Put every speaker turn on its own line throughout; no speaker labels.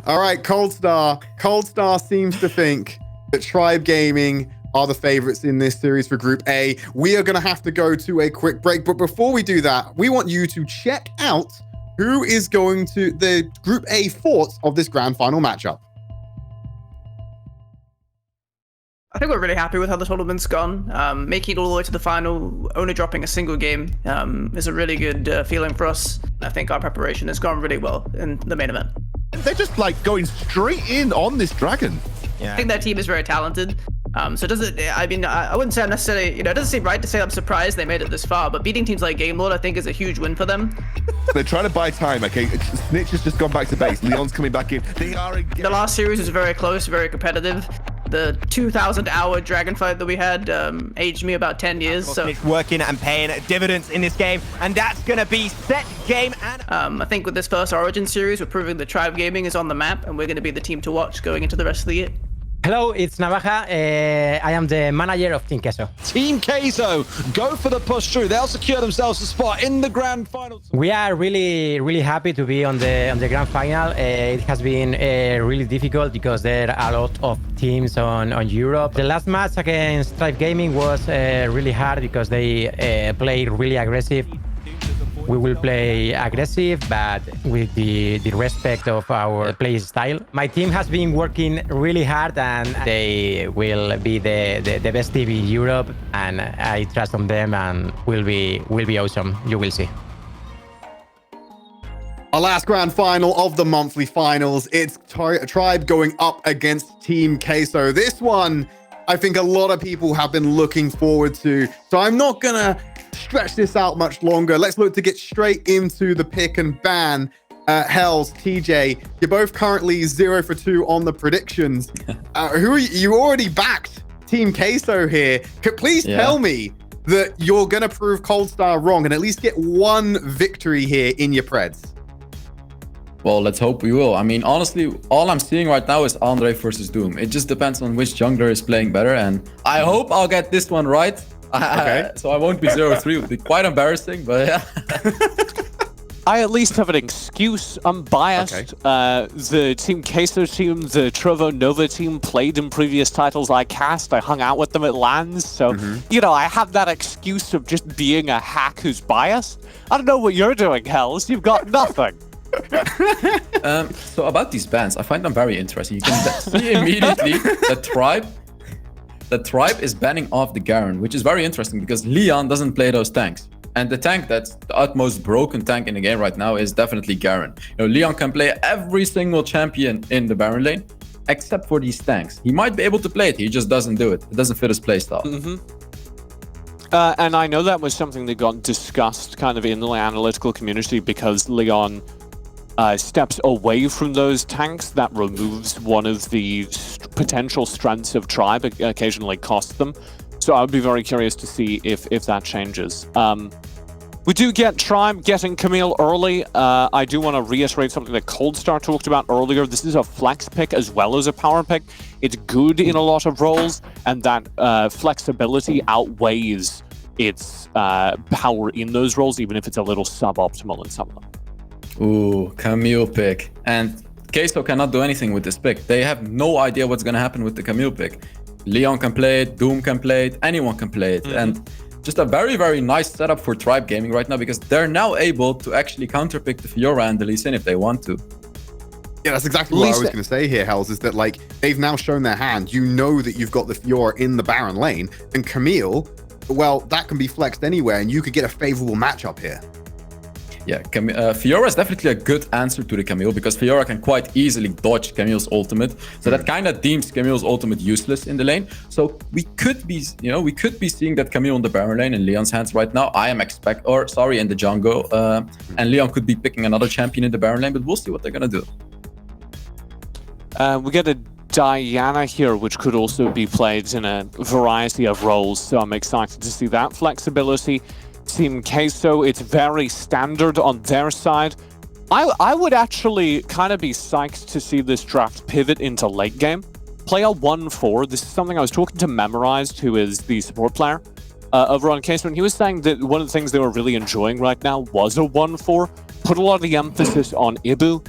All right, Cold Star. Cold Star seems to think that Tribe Gaming are the favorites in this series for Group A. We are going to have to go to a quick break. But before we do that, we want you to check out who is going to the Group A thoughts of this grand final matchup.
I think we're really happy with how the tournament's gone. Making it all the way to the final, only dropping a single game, is a really good feeling for us. I think our preparation has gone really well in the main event.
They're just like going straight in on this dragon.
Yeah. I think their team is very talented. So does it, I mean, I wouldn't say I'm necessarily, it doesn't seem right to say I'm surprised they made it this far, but beating teams like Game Lord, I think, is a huge win for them.
They're trying to buy time, okay? Snitch has just gone back to base. Leon's coming back in. They are again.
The last series was very close, very competitive. The 2,000-hour dragon fight that we had aged me about 10 years. So
it's working and paying dividends in this game, and that's going to be set game. And
I think with this first Origin series, we're proving that Tribe Gaming is on the map, and we're going to be the team to watch going into the rest of the year.
Hello, it's Navaja. I am the manager of Team Queso.
Team Queso go for the push through. They'll secure themselves a spot in the grand final.
We are really happy to be on the grand final. It has been really difficult because there are a lot of teams on Europe. The last match against Tribe Gaming was really hard because they played really aggressive. We will play aggressive, but with the respect of our play style. My team has been working really hard, and they will be the best team in Europe. And I trust on them, and will be awesome. You will see.
Our last grand final of the monthly finals. It's Tribe going up against Team Queso. This one, I think a lot of people have been looking forward to. So I'm not gonna stretch this out much longer. Let's look to get straight into the pick and ban. Hells, TJ, you're both currently 0 for 2 on the predictions. Who are you already backed Team Queso here? Please tell me that you're gonna prove Cold Star wrong and at least get one victory here in your Preds.
Well, let's hope we will. I mean, honestly, all I'm seeing right now is Andre versus Doom. It just depends on which jungler is playing better, and I hope I'll get this one right. Okay. So I won't be 0-3. It would be quite embarrassing, but yeah.
I at least have an excuse. I'm biased. Okay. The Team Queso team, the Trovo Nova team played in previous titles I cast. I hung out with them at LANs. So, you know, I have that excuse of just being a hack who's biased. I don't know what you're doing, Hells. You've got nothing.
So about these bans, I find them very interesting. You can see immediately that Tribe is banning off the Garen, which is very interesting because Leon doesn't play those tanks. And the tank that's the utmost broken tank in the game right now is definitely Garen. You know, Leon can play every single champion in the Baron lane, except for these tanks. He might be able to play it, he just doesn't do it. It doesn't fit his playstyle.
And I know that was something that got discussed kind of in the analytical community because Leon steps away from those tanks. That removes one of the potential strengths of Tribe, occasionally costs them. So I would be very curious to see if that changes. We do get Tribe getting Camille early. I do want to reiterate something that Cold Star talked about earlier. This is a flex pick as well as a power pick. It's good in a lot of roles, and that flexibility outweighs its power in those roles, even if it's a little suboptimal in some of them.
Ooh, Camille pick. And Queso cannot do anything with this pick. They have no idea what's going to happen with the Camille pick. Leon can play it, Doom can play it, anyone can play it. And just a very nice setup for Tribe Gaming right now because they're now able to actually counterpick the Fiora and the Lee Sin if they want to.
Yeah, that's exactly what I was going to say here, Hells, is that like they've now shown their hand. You know that you've got the Fiora in the Baron lane, and Camille, well, that can be flexed anywhere and you could get a favorable matchup here.
Yeah, Fiora is definitely a good answer to the Camille because Fiora can quite easily dodge Camille's ultimate. So that kind of deems Camille's ultimate useless in the lane. So we could be, seeing that Camille on the Baron lane in Leon's hands right now. I am in the jungle. And Leon could be picking another champion in the Baron lane, but we'll see what they're gonna do.
We get a Diana here, which could also be played in a variety of roles. So I'm excited to see that flexibility. Team Queso, it's very standard on their side. I would actually kind of be psyched to see this draft pivot into late game. Play a 1-4. This is something I was talking to Memorized, who is the support player over on Queso, and he was saying that one of the things they were really enjoying right now was a 1-4. Put a lot of the emphasis on Ibu.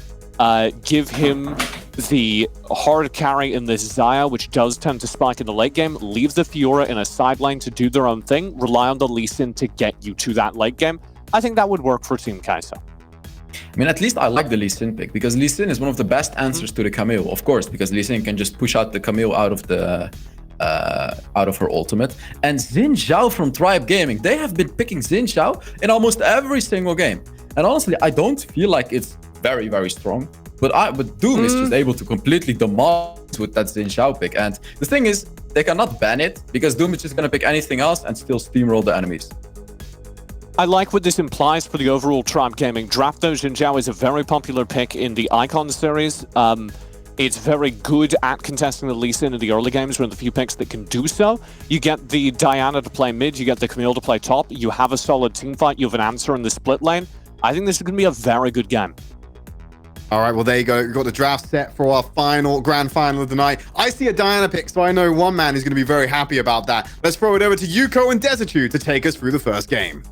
Give him the hard carry in this Xayah, which does tend to spike in the late game, leave the Fiora in a side lane to do their own thing, rely on the Lee Sin to get you to that late game. I think that would work for Team Kai'Sa.
I mean, at least I like the Lee Sin pick, because Lee Sin is one of the best answers to the Camille, of course, because Lee Sin can just push out the Camille out of her ultimate. And Xin Zhao from Tribe Gaming, they have been picking Xin Zhao in almost every single game. And honestly, I don't feel like it's very, very strong. But Doom is just able to completely demolish with that Xin Zhao pick. And the thing is, they cannot ban it, because Doom is just going to pick anything else and still steamroll the enemies.
I like what this implies for the overall Tribe Gaming draft, though. Xin Zhao is a very popular pick in the Icon series. It's very good at contesting the Lee Sin in the early games, one of the few picks that can do so. You get the Diana to play mid, you get the Camille to play top, you have a solid teamfight, you have an answer in the split lane. I think this is going to be a very good game.
All right, well, there you go. We've got the draft set for our grand final of the night. I see a Diana pick, so I know one man is going to be very happy about that. Let's throw it over to Yuko and Desertu to take us through the first game.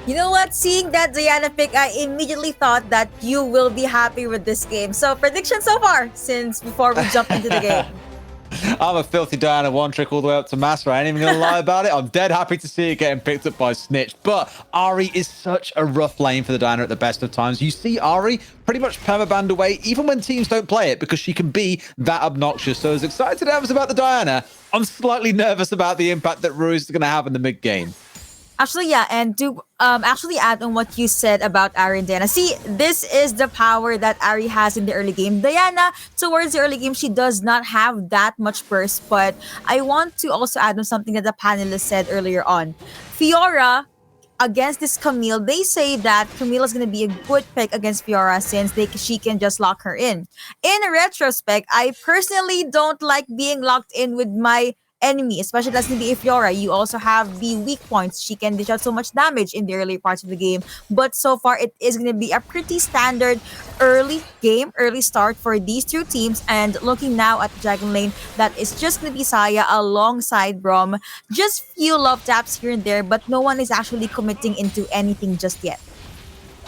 You know what? Seeing that Diana pick, I immediately thought that you will be happy with this game. So, prediction so far, since before we jump into the game.
I'm a filthy Diana one trick all the way up to Master. I ain't even gonna lie about it. I'm dead happy to see it getting picked up by Snitch. But Ahri is such a rough lane for the Diana at the best of times. You see Ahri pretty much permabanned away, even when teams don't play it, because she can be that obnoxious. So as excited as I was about the Diana, I'm slightly nervous about the impact that Ruse is gonna have in the mid game.
Actually, yeah, and to actually add on what you said about Ahri and Diana. See, this is the power that Ahri has in the early game. Diana, towards the early game, she does not have that much burst, but I want to also add on something that the panelists said earlier on. Fiora, against this Camille, they say that Camille is going to be a good pick against Fiora since she can just lock her in. In retrospect, I personally don't like being locked in with my enemy, especially that's gonna be Fiora. You also have the weak points. She can dish out so much damage in the early parts of the game. But so far, it is gonna be a pretty standard early start for these two teams. And looking now at the Dragon Lane, that is just gonna be Xayah alongside Braum. Just few love taps here and there, but no one is actually committing into anything just yet.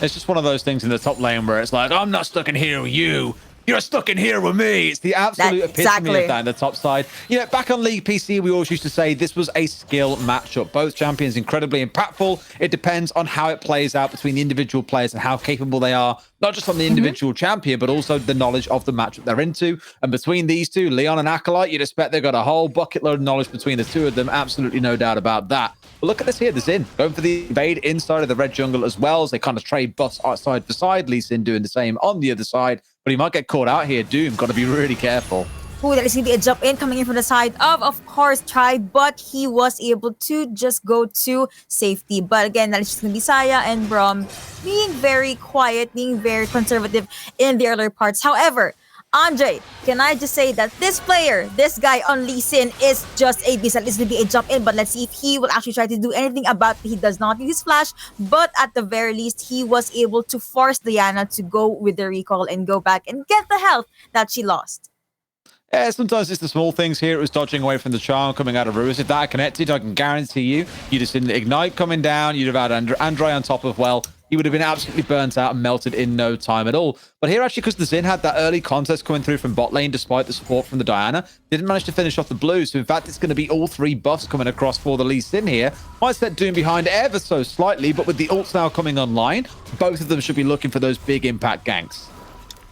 It's just one of those things in the top lane where it's like, I'm not stuck in here with you. You're stuck in here with me. It's the absolute epitome of that in the top side. You know, back on League PC, we always used to say this was a skill matchup. Both champions incredibly impactful. It depends on how it plays out between the individual players and how capable they are, not just on the individual champion, but also the knowledge of the matchup they're into. And between these two, Leon and Acolyte, you'd expect they've got a whole bucket load of knowledge between the two of them. Absolutely no doubt about that. But look at this here, the Xin going for the invade inside of the red jungle as well, as they kind of trade buffs side for side. Lee Sin doing the same on the other side, but he might get caught out here. Doom, got to be really careful.
Ooh, that is going to be a jump in coming in from the side of course, Tribe, but he was able to just go to safety. But again, that is just going to be Xayah and Braum being very quiet, being very conservative in the earlier parts. However, Andre, can I just say that this guy on Lee Sin is just a beast. That is going to be a jump in, but let's see if he will actually try to do anything about it. He does not use his flash, but at the very least, he was able to force Diana to go with the recall and go back and get the health that she lost.
Yeah, sometimes it's the small things here. It was dodging away from the charm coming out of Ruse. If that connected, I can guarantee you, you'd have seen the Ignite coming down. You'd have had Andre on top of, well, he would have been absolutely burnt out and melted in no time at all. But here, actually, because the Xin had that early contest coming through from bot lane, despite the support from the Diana, didn't manage to finish off the blue. So, in fact, it's going to be all three buffs coming across for the Lee Sin here. Might set Doom behind ever so slightly, but with the ults now coming online, both of them should be looking for those big impact ganks.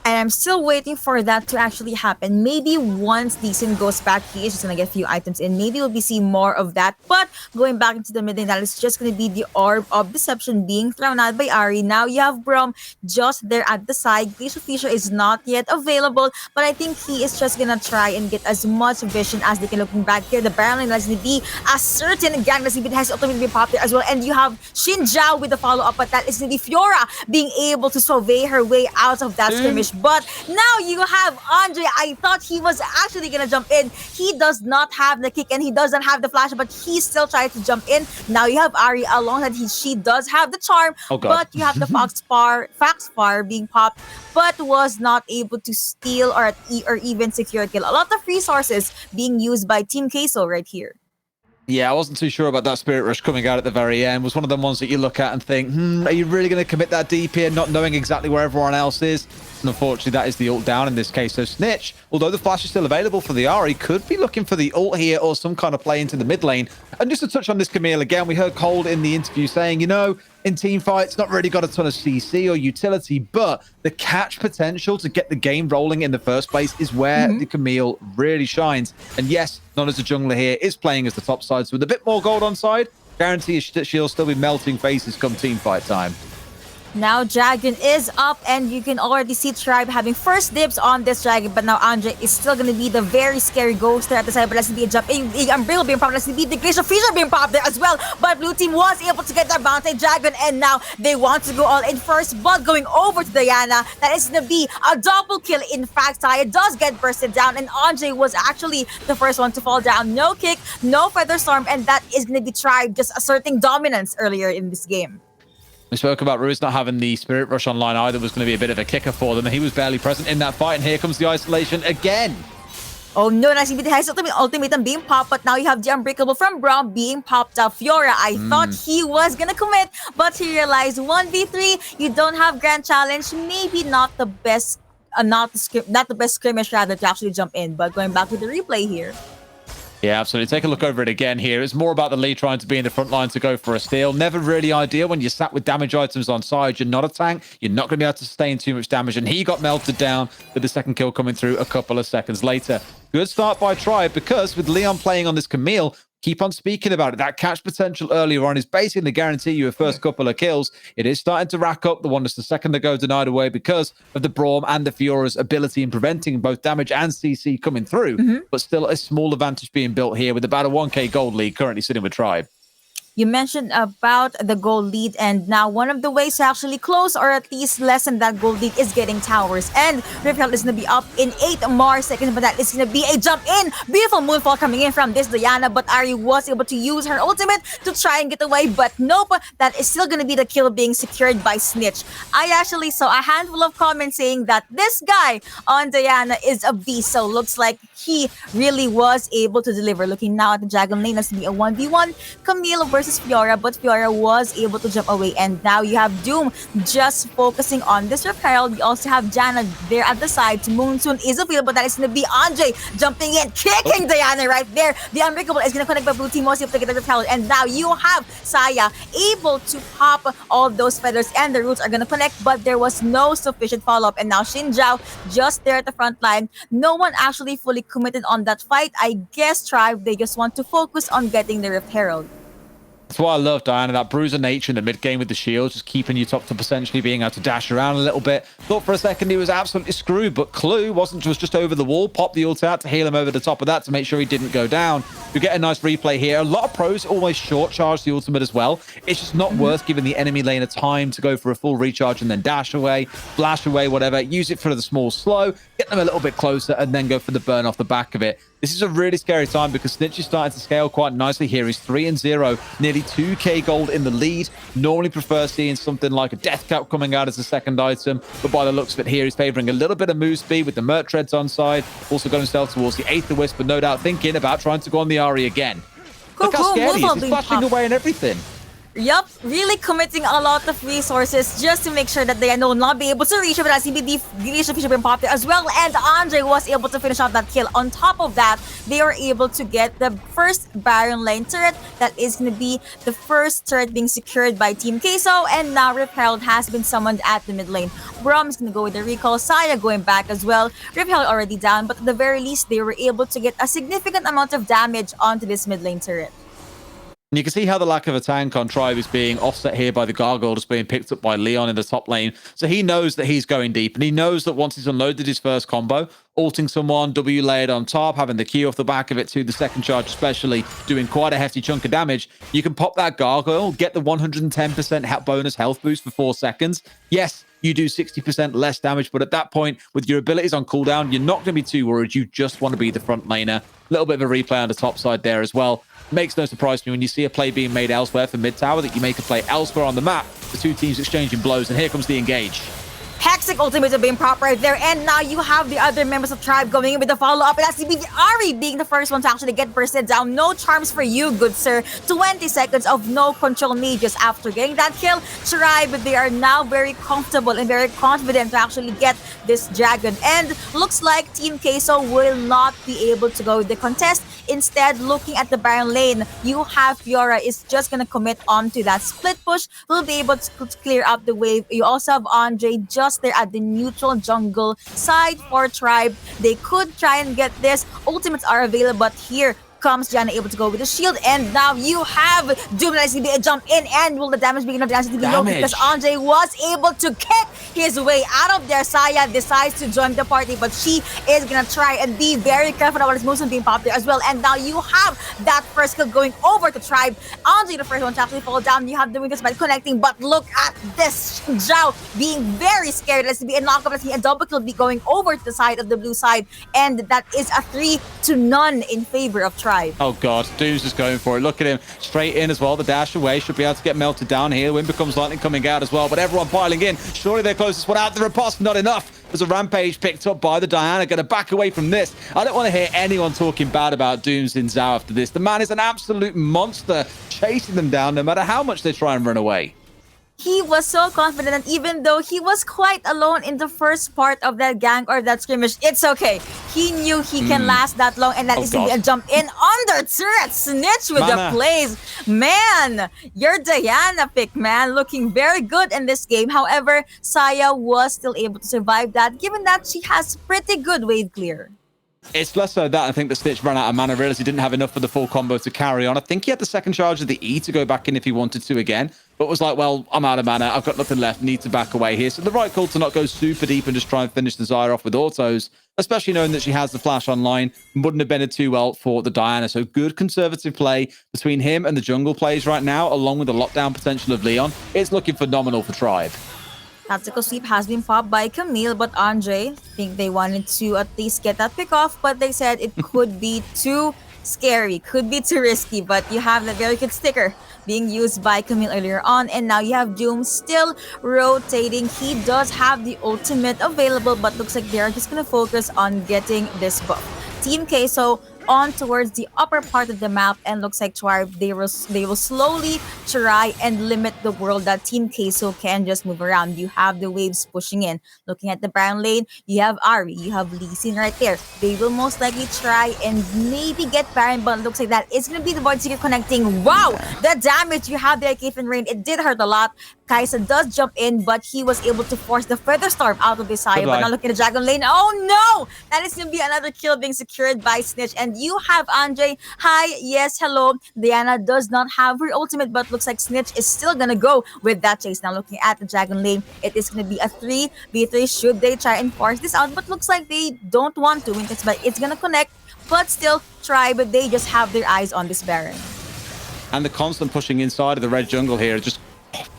And I'm still waiting for that to actually happen. Maybe once Decent goes back, he is just going to get a few items in. Maybe we'll be seeing more of that. But going back into the mid lane, that is just going to be the Orb of Deception being thrown out by Ahri. Now you have Braum just there at the side. Glacial Fissure is not yet available, but I think he is just going to try and get as much vision as they can. Looking back here, the Baron lane is going to be a certain gang that's going to has ultimately be popular as well. And you have Xin Zhao with the follow-up, but that is going to be Fiora being able to survey her way out of that skirmish. But now you have Andre. I thought he was actually gonna jump in. He does not have the kick and he doesn't have the flash, but he still tried to jump in. Now you have Ahri alongside. She does have the charm, but you have the Foxfire being popped, but was not able to steal or even secure a kill. A lot of resources being used by Team Queso right here.
Yeah, I wasn't too sure about that Spirit Rush coming out at the very end. It was one of the ones that you look at and think, are you really going to commit that deep here, not knowing exactly where everyone else is? And unfortunately, that is the ult down in this case. So Snitch, although the flash is still available for the Ari, could be looking for the ult here or some kind of play into the mid lane. And just to touch on this Camille again, we heard Cold in the interview saying, in team fights, not really got a ton of CC or utility, but the catch potential to get the game rolling in the first place is where the Camille really shines. And yes, not as a jungler here, is playing as the top side, so with a bit more gold on side, guarantee that she'll still be melting faces come team fight time.
Now Dragon is up, and you can already see Tribe having first dibs on this Dragon, but now Andre is still going to be the very scary ghost there at the side, but let's be a jump, a Umbrella being popped, let's be the Glacial Freezer being popped there as well, but blue team was able to get that bounty Dragon, and now they want to go all in first, but going over to Diana, that is going to be a double kill. In fact, Saya does get bursted down, and Andre was actually the first one to fall down. No kick, no Feather Storm, and that is going to be Tribe just asserting dominance earlier in this game.
We spoke about Ruiz not having the Spirit Rush online either was going to be a bit of a kicker for them. He was barely present in that fight, and here comes the isolation again.
Oh no, nice. He has ultimatum being popped, but now you have the Unbreakable from Braum being popped up. Fiora, I thought he was gonna commit, but he realized 1v3, you don't have Grand Challenge, maybe not the best, not the best skirmish rather to actually jump in. But going back to the replay here.
Yeah, absolutely. Take a look over it again here. It's more about the Lee trying to be in the front line to go for a steal. Never really ideal when you're sat with damage items on side. You're not a tank. You're not going to be able to sustain too much damage. And he got melted down with the second kill coming through a couple of seconds later. Good start by Tribe, because with Leon playing on this Camille, keep on speaking about it. That catch potential earlier on is basically to guarantee you a first couple of kills. It is starting to rack up. The one that's the second to go denied away because of the Braum and the Fiora's ability in preventing both damage and CC coming through. But still a small advantage being built here with about a 1k gold lead currently sitting with Tribe.
You mentioned about the goal lead, and now one of the ways to actually close or at least lessen that goal lead is getting towers. And Riphealth is going to be up in 8 more seconds, but that is going to be a jump in. Beautiful moonfall coming in from this Diana, but Ari was able to use her ultimate to try and get away, but nope, that is still going to be the kill being secured by Snitch. I actually saw a handful of comments saying that this guy on Diana is a beast, so looks like he really was able to deliver. Looking now at the Dragon lane, that's going to be a 1v1. Camille versus Fiora, but Fiora was able to jump away, and now you have Doom just focusing on this Herald. You also have Jana there at the side. Moonsoon is available, that is going to be Andre jumping in, kicking Diana right there. The Unbreakable is going to connect, but blue team was able to get the Herald, and now you have Saya able to pop all those feathers, and the roots are going to connect, but there was no sufficient follow-up, and now Xin Zhao just there at the front line. No one actually fully committed on that fight. I guess Tribe, they just want to focus on getting the Rift Herald.
That's why I love Diana, that bruiser nature in the mid game with the shield, just keeping you top to potentially being able to dash around a little bit. Thought for a second he was absolutely screwed, but Clue was just over the wall, popped the ult out to heal him over the top of that to make sure he didn't go down. You get a nice replay here. A lot of pros always short charge the ultimate as well. It's just not worth giving the enemy lane a time to go for a full recharge and then dash away, flash away, whatever. Use it for the small slow, get them a little bit closer, and then go for the burn off the back of it. This is a really scary time because Snitch is starting to scale quite nicely here. He's 3-0, nearly 2k gold in the lead. Normally prefer seeing something like a death cap coming out as a second item, but by the looks of it here, he's favoring a little bit of move speed with the Mert Treads on side. Also got himself towards the Aether Wisp, but no doubt thinking about trying to go on the Ari again. Look how scary he is. He's flashing away and everything.
Yup, really committing a lot of resources just to make sure that they will not be able to reach it, but as CBD Glacial Fisher being popped there as well, and Andre was able to finish off that kill. On top of that, they were able to get the first Baron lane turret. That is going to be the first turret being secured by Team Queso, and now Rip Herald has been summoned at the mid lane. Braum is going to go with the recall, Saya going back as well. Rip Herald already down, but at the very least, they were able to get a significant amount of damage onto this mid lane turret.
And you can see how the lack of a tank on Tribe is being offset here by the Gargoyle just being picked up by Leon in the top lane. So he knows that he's going deep, and he knows that once he's unloaded his first combo, ulting someone, W layered on top, having the Q off the back of it to the second charge especially, doing quite a hefty chunk of damage, you can pop that Gargoyle, get the 110% bonus health boost for 4 seconds. Yes, you do 60% less damage, but at that point, with your abilities on cooldown, you're not going to be too worried. You just want to be the front laner. A little bit of a replay on the top side there as well. Makes no surprise to me when you see a play being made elsewhere for mid tower that you make a play elsewhere on the map. The two teams exchanging blows, and here comes the engage.
Hexic ultimate being proper right there, and now you have the other members of Tribe going in with the follow-up, and that's the Ari being the first one to actually get bursted down. No charms for you, good sir. 20 seconds of no control just after getting that kill. Tribe, they are now very comfortable and very confident to actually get this dragon, and looks like Team Queso will not be able to go with the contest. Instead, looking at the Baron lane, you have Fiora is just gonna commit onto that split push, will be able to clear up the wave. You also have Andre just there at the neutral jungle side for Tribe. They could try and get this. Ultimates are available, but here comes Janna able to go with the shield, and now you have Doom that is going to be a jump in, and will the damage be enough to be low because Andre was able to kick his way out of there. Saya decides to join the party, but she is going to try and be very careful about his moves and being popped there as well, and now you have that first kill going over to Tribe. Andre the first one to actually fall down. You have the Wiggins by connecting, but look at this Zhao being very scared. Let's be a knockup, let's see a double kill be going over to the side of the blue side, and that is a 3-0 in favor of Tribe.
Oh god, Doom's just going for it. Look at him, straight in as well. The dash away should be able to get melted down here. Wind becomes lightning coming out as well, but everyone piling in. Surely their closest one out. The riposte, not enough. There's a rampage picked up by the Diana. Going to back away from this. I don't want to hear anyone talking bad about Doom's in Zhao after this. The man is an absolute monster, chasing them down no matter how much they try and run away.
He was so confident, and even though he was quite alone in the first part of that gang or that scrimmage, it's okay. He knew he can last that long, and that is going to be a jump in under turret. Snitch with the plays. Man, your Diana pick, man, looking very good in this game. However, Saya was still able to survive that, given that she has pretty good wave clear.
It's less so that I think the Stitch ran out of mana, realized he didn't have enough for the full combo to carry on. I think he had the second charge of the E to go back in if he wanted to again, but was like, well, I'm out of mana, I've got nothing left, need to back away here. So the right call to not go super deep and just try and finish the Zyra off with autos, especially knowing that she has the flash online, wouldn't have been too well for the Diana. So good conservative play between him and the jungle plays right now, along with the lockdown potential of Leon. It's looking phenomenal for Tribe.
Tactical sweep has been popped by Camille, but Andre, I think they wanted to at least get that pick off, but they said it could be too scary, could be too risky, but you have that very good sticker being used by Camille earlier on, and now you have Doom still rotating. He does have the ultimate available, but looks like they're just going to focus on getting this buff. Team Queso on towards the upper part of the map, and looks like Tribe, they will slowly try and limit the world that Team Queso can just move around. You have the waves pushing in. Looking at the Baron lane, you have Ari, you have Lee Sin right there. They will most likely try and maybe get Baron, but it looks like that is going to be the Void Seeker connecting. Wow, the damage you have there, Cave and Rain, it did hurt a lot. Kaisa does jump in, but he was able to force the Feather Storm out of his side. But now looking at the Dragon lane, oh no! That is going to be another kill being secured by Snitch. And you have Andre. Hi, yes, hello. Diana does not have her ultimate, but looks like Snitch is still going to go with that chase. Now looking at the Dragon lane, it is going to be a 3v3. Should they try and force this out? But looks like they don't want to. It's going to connect, but still try, but they just have their eyes on this Baron.
And the constant pushing inside of the red jungle here, just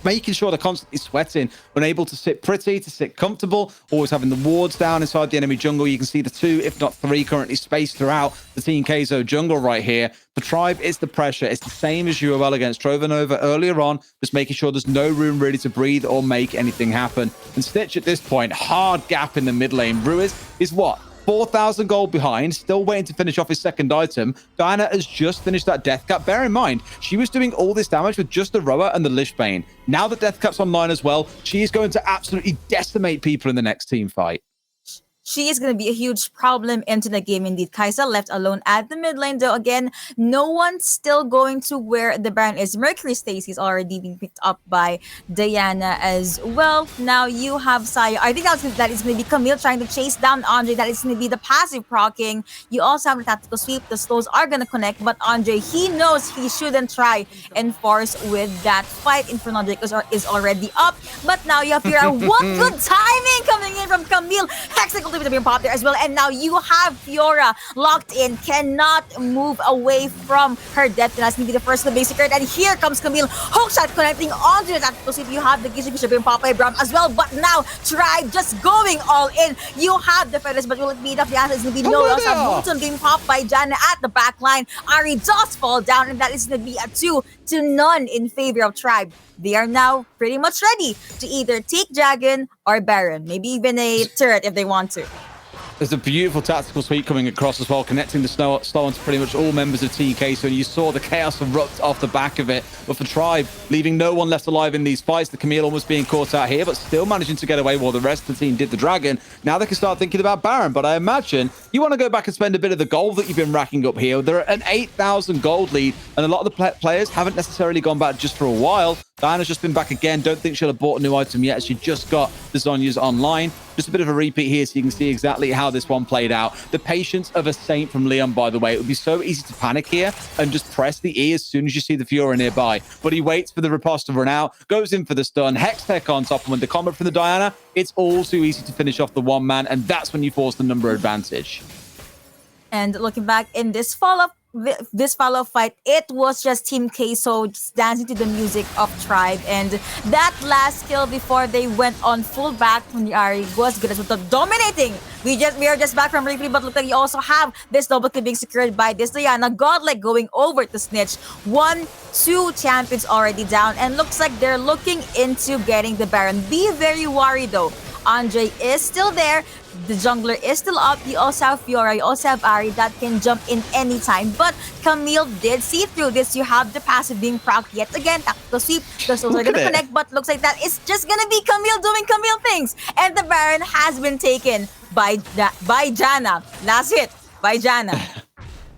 making sure they're constantly sweating, unable to sit pretty, to sit comfortable, always having the wards down inside the enemy jungle. You can see the 2, if not 3, currently spaced throughout the Team Queso jungle right here. The Tribe is the pressure. It's the same as UOL against Trovanova earlier on, just making sure there's no room really to breathe or make anything happen. And Stitch at this point, hard gap in the mid lane. Ruiz is what? 4,000 gold behind, still waiting to finish off his second item. Diana has just finished that death cap. Bear in mind, she was doing all this damage with just the Roa and the Lich Bane. Now that death cap's online as well, she is going to absolutely decimate people in the next team fight.
She is going to be a huge problem into the game indeed. Kaisa left alone at the mid lane, though. Again, no one's still going to where the Baron is. Mercury Stacy is already being picked up by Diana as well. Now you have Saya. I think that is going to be Camille trying to chase down Andre. That is going to be the passive proccing. You also have the tactical sweep. The slows are going to connect, but Andre, he knows he shouldn't try and force with that fight. Inferno Drake is already up, but now you have Fiora. What good timing coming in from Camille. Hexical to be popped there as well, and now you have Fiora locked in, cannot move away from her death. That's going to be the first basic card, and here comes Camille. Hook shot connecting onto the tactical sweep. You have the Gish being popped by Bram as well, but now Tribe just going all in. You have the feathers, but will it be enough? The answer is going to be no. Also Moulton being popped by Janna at the back line. Ari does fall down, and that is going to be a 2-0 in favor of Tribe. They are now pretty much ready to either take Dragon or Baron. Maybe even a turret if they want to.
There's a beautiful tactical sweep coming across as well, connecting the slow on to pretty much all members of Team K. So you saw the chaos erupt off the back of it. But for Tribe, leaving no one left alive in these fights, the Camille almost being caught out here, but still managing to get away while the rest of the team did the Dragon. Now they can start thinking about Baron. But I imagine you want to go back and spend a bit of the gold that you've been racking up here. They're at an 8,000 gold lead, and a lot of the players haven't necessarily gone back just for a while. Diana's just been back again. Don't think she'll have bought a new item yet. She just got the Zhonya's online. Just a bit of a repeat here so you can see exactly how this one played out. The patience of a saint from Leon, by the way. It would be so easy to panic here and just press the E as soon as you see the Fiora nearby. But he waits for the riposte to run out, goes in for the stun, Hex Tech on top, and when the combat from the Diana, it's all too easy to finish off the one man, and that's when you force the number advantage.
And looking back in this follow-up fight, it was just Team Queso just dancing to the music of Tribe, and that last kill before they went on full back from the Ahri was good as well. Dominating. We are just back from briefly, but look like you also have this double kill being secured by this Diana. Godlike going over to Snitch. 1-2 champions already down, and looks like they're looking into getting the Baron. Be very worried though. Andre is still there. The jungler is still up. You also have Fiora, you also have Ahri that can jump in anytime. But Camille did see through this. You have the passive being procced yet again. Tactical sweep. The souls are going to connect, but looks like that is just going to be Camille doing Camille things. And the Baron has been taken by Janna. Last hit by Janna.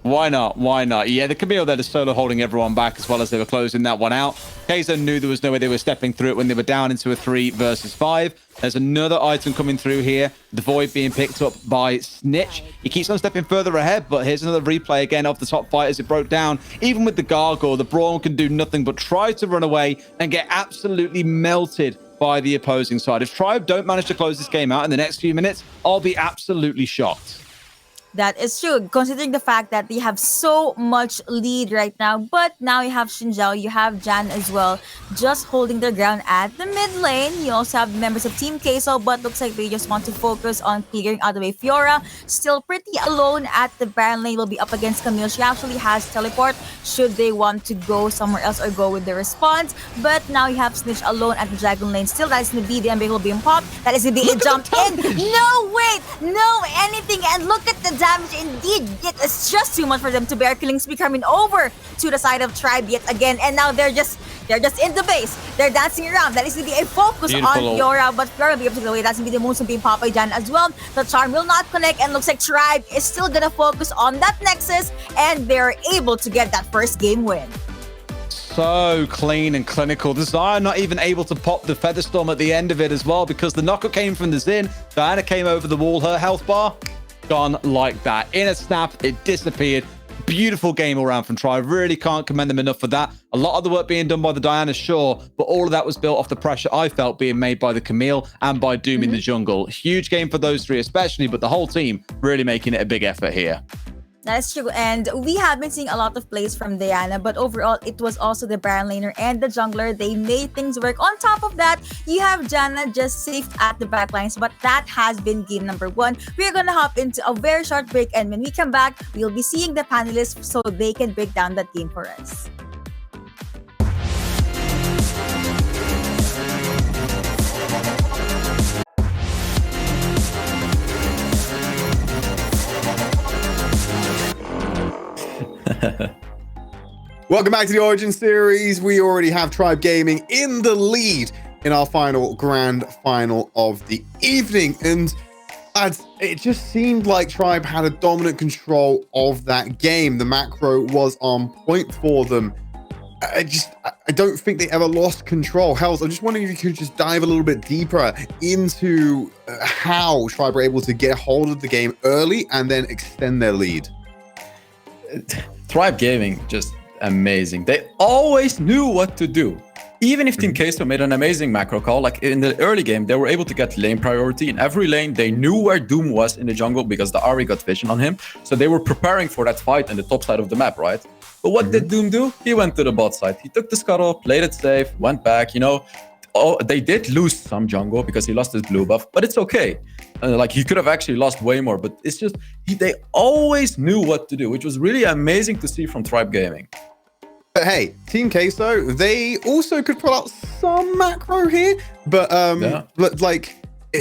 Why not? Why not? Yeah, the Camille there, the solo holding everyone back as well as they were closing that one out. Kaiser knew there was no way they were stepping through it when they were down into a 3 versus 5. There's another item coming through here. The Void being picked up by Snitch. He keeps on stepping further ahead, but here's another replay again of the top fight as it broke down. Even with the Gargoyle, the Brawn can do nothing but try to run away and get absolutely melted by the opposing side. If Tribe don't manage to close this game out in the next few minutes, I'll be absolutely shocked.
That is true, considering the fact that they have so much lead right now. But now you have Xinjiao, you have Jan as well, just holding their ground at the mid lane. You also have members of Team Queso, but looks like they just want to focus on clearing out the way. Fiora, still pretty alone at the Baron lane, will be up against Camille. She actually has teleport should they want to go somewhere else or go with the response. But now you have Snitch alone at the Dragon lane. Still, that is going to be the Unbreakable Beam pop. That is going to be a jump in. No, wait, no anything. And look at the damage indeed. It's just too much for them to bear. Killing Spree coming over to the side of Tribe yet again, and now they're just in the base. They're dancing around. That is going to be a focus
Beautiful.
on Fiora, but Fiora will be able to get away. That's going to be the moves of being Popeye Jan as well. The charm will not connect, and looks like Tribe is still going to focus on that Nexus, and they're able to get that first game win.
So clean and clinical. The Zion not even able to pop the Featherstorm at the end of it as well, because the knockup came from the Xin. Diana came over the wall. Her health bar gone like that. In a snap, it disappeared. Beautiful game all around from Tribe. Really can't commend them enough for that. A lot of the work being done by the Diana, sure, but all of that was built off the pressure I felt being made by the Camille and by Doom in the jungle. Huge game for those three especially, but the whole team really making it a big effort here.
That's true, and we have been seeing a lot of plays from Diana, but overall, it was also the Baron laner and the jungler. They made things work. On top of that, you have Janna just safe at the backlines, but that has been game number 1. We're gonna hop into a very short break, and when we come back, we'll be seeing the panelists so they can break down that game for us.
Welcome back to the Origin series. We already have Tribe Gaming in the lead in our final grand final of the evening, and it just seemed like Tribe had a dominant control of that game. The macro was on point for them. I don't think they ever lost control. Hells, I'm just wondering if you could just dive a little bit deeper into how Tribe were able to get hold of the game early and then extend their lead.
Tribe Gaming, just amazing. They always knew what to do. Even if Team Queso made an amazing macro call, like in the early game, they were able to get lane priority. In every lane, they knew where Doom was in the jungle because the Ahri got vision on him. So they were preparing for that fight in the top side of the map, right? But what did Doom do? He went to the bot side. He took the scuttle, played it safe, went back, you know. Oh, they did lose some jungle because he lost his blue buff, but it's okay. Like, he could have actually lost way more, but it's just, they always knew what to do, which was really amazing to see from Tribe Gaming.
But hey, Team Queso, they also could pull out some macro here, but like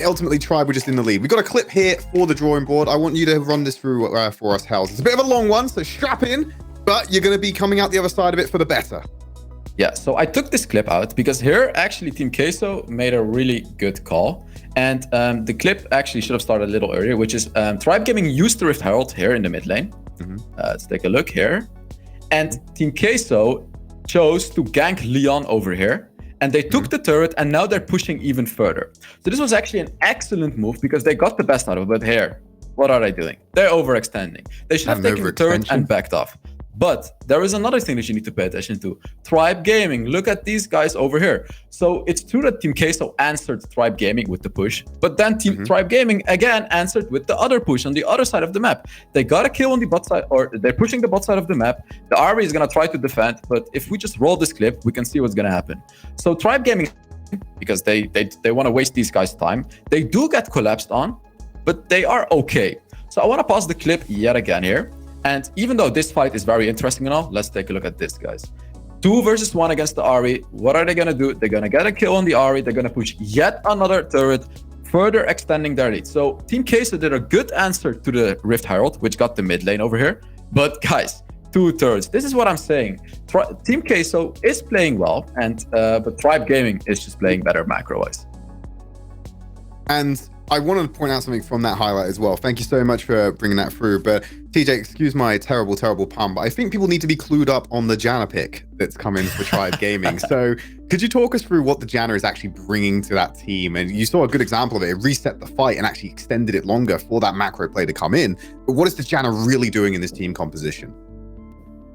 ultimately Tribe were just in the lead. We got a clip here for the drawing board. I want you to run this through for us, Hells. It's a bit of a long one, so strap in, but you're going to be coming out the other side of it for the better.
Yeah, so I took this clip out because here actually Team Queso made a really good call. And the clip actually should have started a little earlier, which is Tribe Gaming used the Rift Herald here in the mid lane. Let's take a look here. And Team Queso chose to gank Leon over here. And they took the turret, and now they're pushing even further. So this was actually an excellent move because they got the best out of it. But here, what are they doing? They're overextending. They should have taken the turret and backed off. But there is another thing that you need to pay attention to. Tribe Gaming, look at these guys over here. So it's true that Team Queso answered Tribe Gaming with the push, but then Team Tribe Gaming again answered with the other push on the other side of the map. They got a kill on the bot side, or they're pushing the bot side of the map. The RB is going to try to defend, but if we just roll this clip, we can see what's going to happen. So Tribe Gaming, because they want to waste these guys' time, they do get collapsed on, but they are okay. So I want to pause the clip yet again here. And even though this fight is very interesting and all, let's take a look at this, guys. 2 versus 1 against the Ahri. What are they going to do? They're going to get a kill on the Ahri. They're going to push yet another turret, further extending their lead. So Team Queso did a good answer to the Rift Herald, which got the mid lane over here. But guys, 2 turrets. This is what I'm saying. Team Queso is playing well, and but Tribe Gaming is just playing better macro-wise.
And I wanted to point out something from that highlight as well. Thank you so much for bringing that through. But TJ, excuse my terrible pun, but I think people need to be clued up on the Janna pick that's coming for Tribe Gaming. So could you talk us through what the Janna is actually bringing to that team? And you saw a good example of it. It reset the fight and actually extended it longer for that macro play to come in. But what is the Janna really doing in this team composition?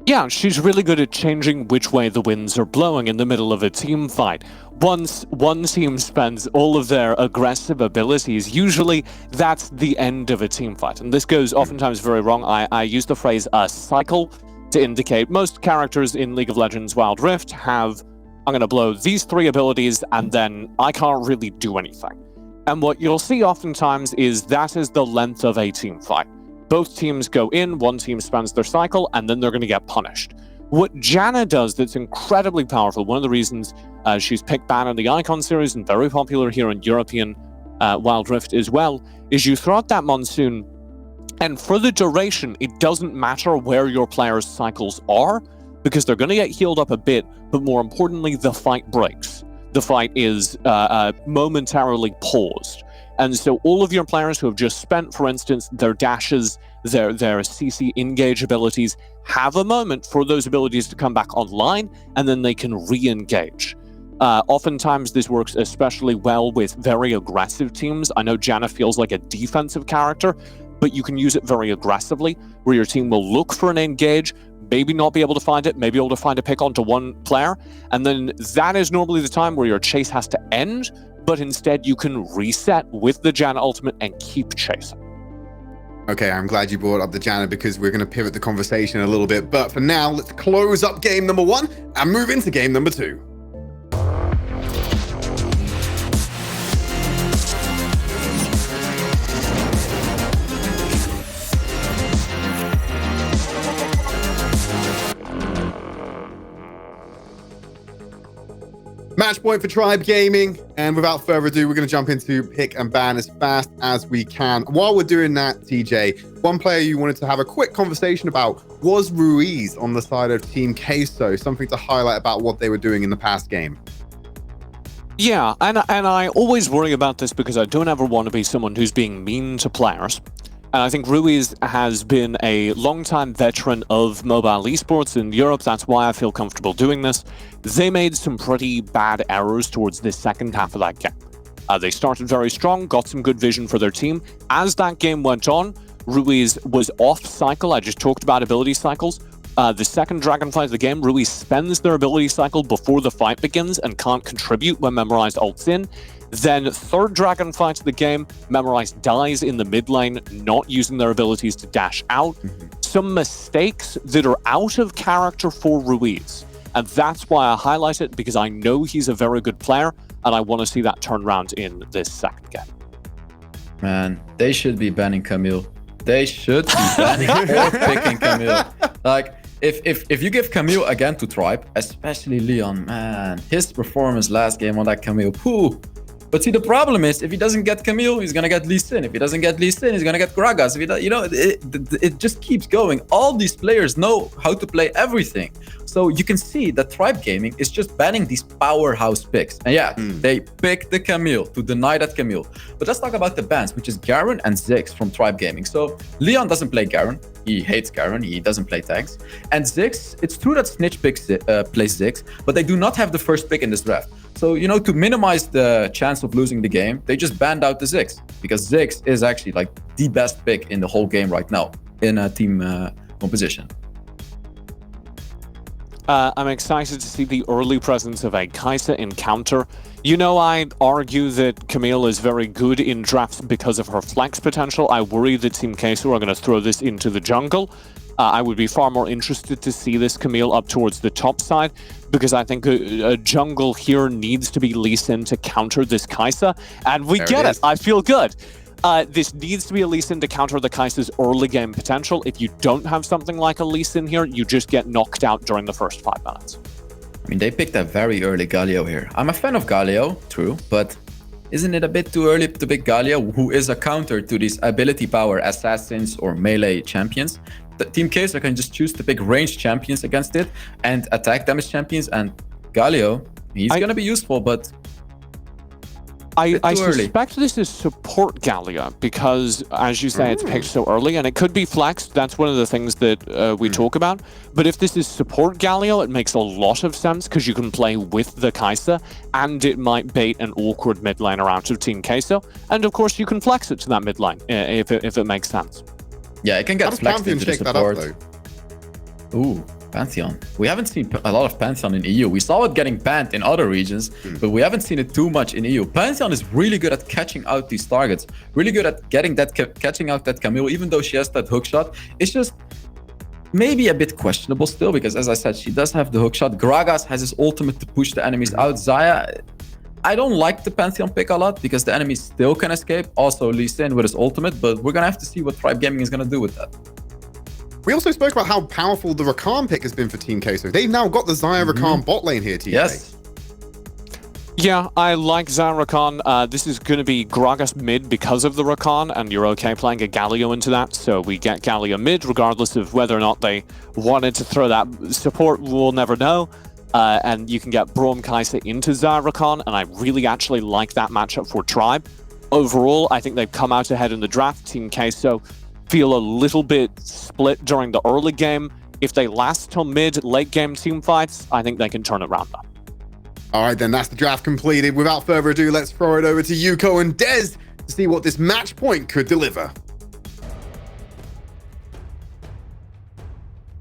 Yeah, she's really good at changing which way the winds are blowing in the middle of a team fight. Once one team spends all of their aggressive abilities, usually that's the end of a team fight. And this goes oftentimes very wrong. I use the phrase cycle to indicate most characters in League of Legends Wild Rift have, I'm going to blow these 3 abilities and then I can't really do anything. And what you'll see oftentimes is that is the length of a team fight. Both teams go in, one team spends their cycle, and then they're going to get punished. What Janna does that's incredibly powerful, one of the reasons she's picked ban in the Icon series and very popular here in European Wild Rift as well, is you throw out that Monsoon, and for the duration, it doesn't matter where your players' cycles are, because they're going to get healed up a bit, but more importantly, the fight breaks. The fight is momentarily paused. And so all of your players who have just spent, for instance, their dashes, their CC engage abilities, have a moment for those abilities to come back online, and then they can re-engage. Oftentimes this works especially well with very aggressive teams. I know Janna feels like a defensive character, but you can use it very aggressively, where your team will look for an engage, maybe not be able to find it, maybe able to find a pick onto one player, and then that is normally the time where your chase has to end, but instead you can reset with the Janna ultimate and keep chasing.
Okay, I'm glad you brought up the Janna because we're going to pivot the conversation a little bit. But for now, let's close up game number 1 and move into game number 2. Match point for Tribe Gaming, and without further ado, we're going to jump into pick and ban as fast as we can. While we're doing that, TJ, one player you wanted to have a quick conversation about was Ruiz on the side of Team Queso, something to highlight about what they were doing in the past game.
Yeah, and I always worry about this because I don't ever want to be someone who's being mean to players. And I think Ruiz has been a long-time veteran of mobile esports in Europe. That's why I feel comfortable doing this. They made some pretty bad errors towards the second half of that game. They started very strong, got some good vision for their team. As that game went on, Ruiz was off cycle. I just talked about ability cycles. The second Dragonflight of the game, Ruiz spends their ability cycle before the fight begins and can't contribute when Memorized ults in. Then third Dragonflight of the game, Memorized dies in the mid lane, not using their abilities to dash out. Some mistakes that are out of character for Ruiz. And that's why I highlight it, because I know he's a very good player, and I want to see that turn around in this second game.
Man, they should be banning Camille. They should be banning or picking Camille. Like, if you give Camille again to Tribe, especially Leon, man, his performance last game on that Camille, whew. But see, the problem is, if he doesn't get Camille, he's gonna get Lee Sin. If he doesn't get Lee Sin, he's gonna get Gragas. If he does, it just keeps going. All these players know how to play everything. So you can see that Tribe Gaming is just banning these powerhouse picks. And yeah, they pick the Camille to deny that Camille. But let's talk about the bans, which is Garen and Ziggs from Tribe Gaming. So Leon doesn't play Garen. He hates Garen. He doesn't play tanks. And Ziggs, it's true that Snitch plays Ziggs, but they do not have the first pick in this draft. So, to minimize the chance of losing the game, they just banned out the Ziggs, because Ziggs is actually like the best pick in the whole game right now in a team composition.
I'm excited to see the early presence of a Kai'Sa encounter. I argue that Camille is very good in drafts because of her flex potential. I worry that Team Queso are going to throw this into the jungle. I would be far more interested to see this Camille up towards the top side, because I think a jungle here needs to be Lee Sin to counter this Kai'Sa, and we get it. I feel good. This needs to be a Lee Sin to counter the Kai'Sa's early game potential. If you don't have something like a Lee Sin here, you just get knocked out during the first 5 minutes.
I mean, they picked a very early Galio here. I'm a fan of Galio, true, but isn't it a bit too early to pick Galio, who is a counter to these ability power assassins or melee champions? The Team Queso can just choose to pick ranged champions against it and attack damage champions, and Galio, he's going to be useful, but
I suspect this is support Galio, because, as you say, it's picked so early, and it could be flexed. That's one of the things that we talk about. But if this is support Galio, it makes a lot of sense, because you can play with the Kai'Sa, and it might bait an awkward mid laner out of Team Queso. And, of course, you can flex it to that mid lane, if it makes sense.
Yeah, it can get flexed into the support. Ooh, Pantheon. We haven't seen a lot of Pantheon in EU. We saw it getting banned in other regions, but we haven't seen it too much in EU. Pantheon is really good at catching out these targets, really good at catching out that Camille, even though she has that hookshot. It's just maybe a bit questionable still, because as I said, she does have the hookshot. Gragas has his ultimate to push the enemies out. Xayah, I don't like the Pantheon pick a lot, because the enemies still can escape. Also, Lee Sin with his ultimate, but we're going to have to see what Tribe Gaming is going to do with that.
We also spoke about how powerful the Rakan pick has been for Team Queso. They've now got the Xayah Rakan bot lane here, TJ.
Yes.
Yeah, I like Xayah Rakan. This is going to be Gragas mid because of the Rakan, and you're okay playing a Galio into that. So we get Galio mid, regardless of whether or not they wanted to throw that support. We'll never know. And you can get Braum Kai'Sa into Xayah Rakan, and I really actually like that matchup for Tribe. Overall, I think they've come out ahead in the draft. Team Queso feel a little bit split during the early game. If they last till mid, late game team fights, I think they can turn it around though.
All right, then that's the draft completed. Without further ado, let's throw it over to Yuko and Dez to see what this match point could deliver.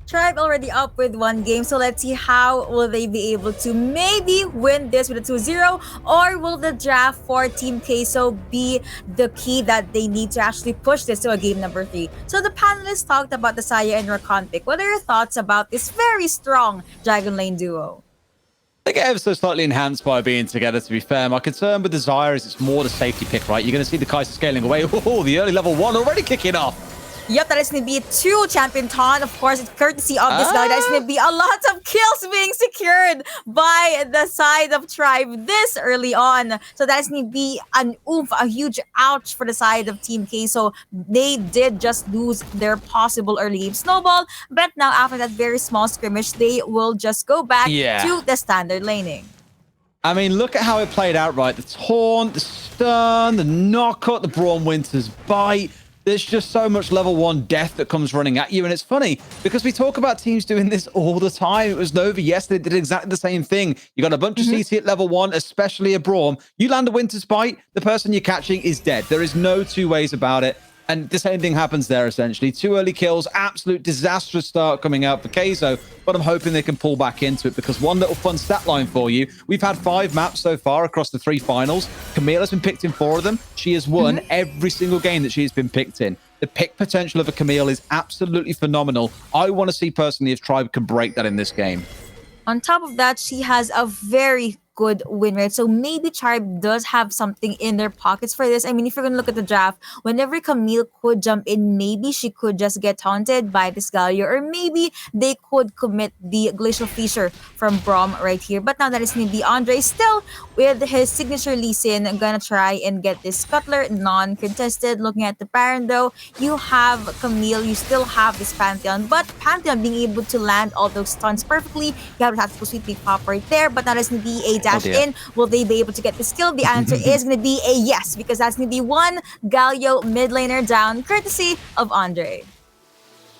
Tribe already up with 1 game, so let's see how will they be able to maybe win this with a 2-0, or will the draft for Team Queso be the key that they need to actually push this to a game number 3? So the panelists talked about the Xayah and Rakan pick. What are your thoughts about this very strong Dragon Lane duo?
They get ever so slightly enhanced by being together, to be fair. My concern with the Xayah is it's more the safety pick, right? You're going to see the Kai'Sa scaling away. Oh, the early level 1 already kicking off.
Yep, that is going to be 2 champion ton. Of course, it's courtesy of this guy. That is going to be a lot of kills being secured by the side of Tribe this early on. So that is going to be an oomph, a huge ouch for the side of Team Queso. They did just lose their possible early game snowball. But now, after that very small skirmish, they will just go back to the standard laning.
I mean, look at how it played out, right? The taunt, the stun, the knockout, the Braum Winter's bite. There's just so much level 1 death that comes running at you. And it's funny because we talk about teams doing this all the time. It was Nova yesterday, did exactly the same thing. You got a bunch of CC at level 1, especially a Braum. You land a Winter's Bite, the person you're catching is dead. There is no 2 ways about it. And the same thing happens there, essentially. 2 early kills, absolute disastrous start coming out for Queso, but I'm hoping they can pull back into it, because one little fun stat line for you. We've had 5 maps so far across the 3 finals. Camille has been picked in 4 of them. She has won every single game that she has been picked in. The pick potential of a Camille is absolutely phenomenal. I want to see personally if Tribe can break that in this game.
On top of that, she has a very good win rate. So maybe Tribe does have something in their pockets for this. I mean, if you're gonna look at the draft, whenever Camille could jump in, maybe she could just get taunted by this Galio, or maybe they could commit the Glacial Fissure from Braum right here. But now that is gonna be Andre still with his signature Lee Sin, gonna try and get this Scuttler non-contested. Looking at the Baron though, you have Camille, you still have this Pantheon, but Pantheon being able to land all those stuns perfectly. You have to have to sweet big pop right there, but now there's gonna be a dash in. Will they be able to get the skill? The answer is gonna be a yes, because that's gonna be one Galio mid laner down, courtesy of Andre.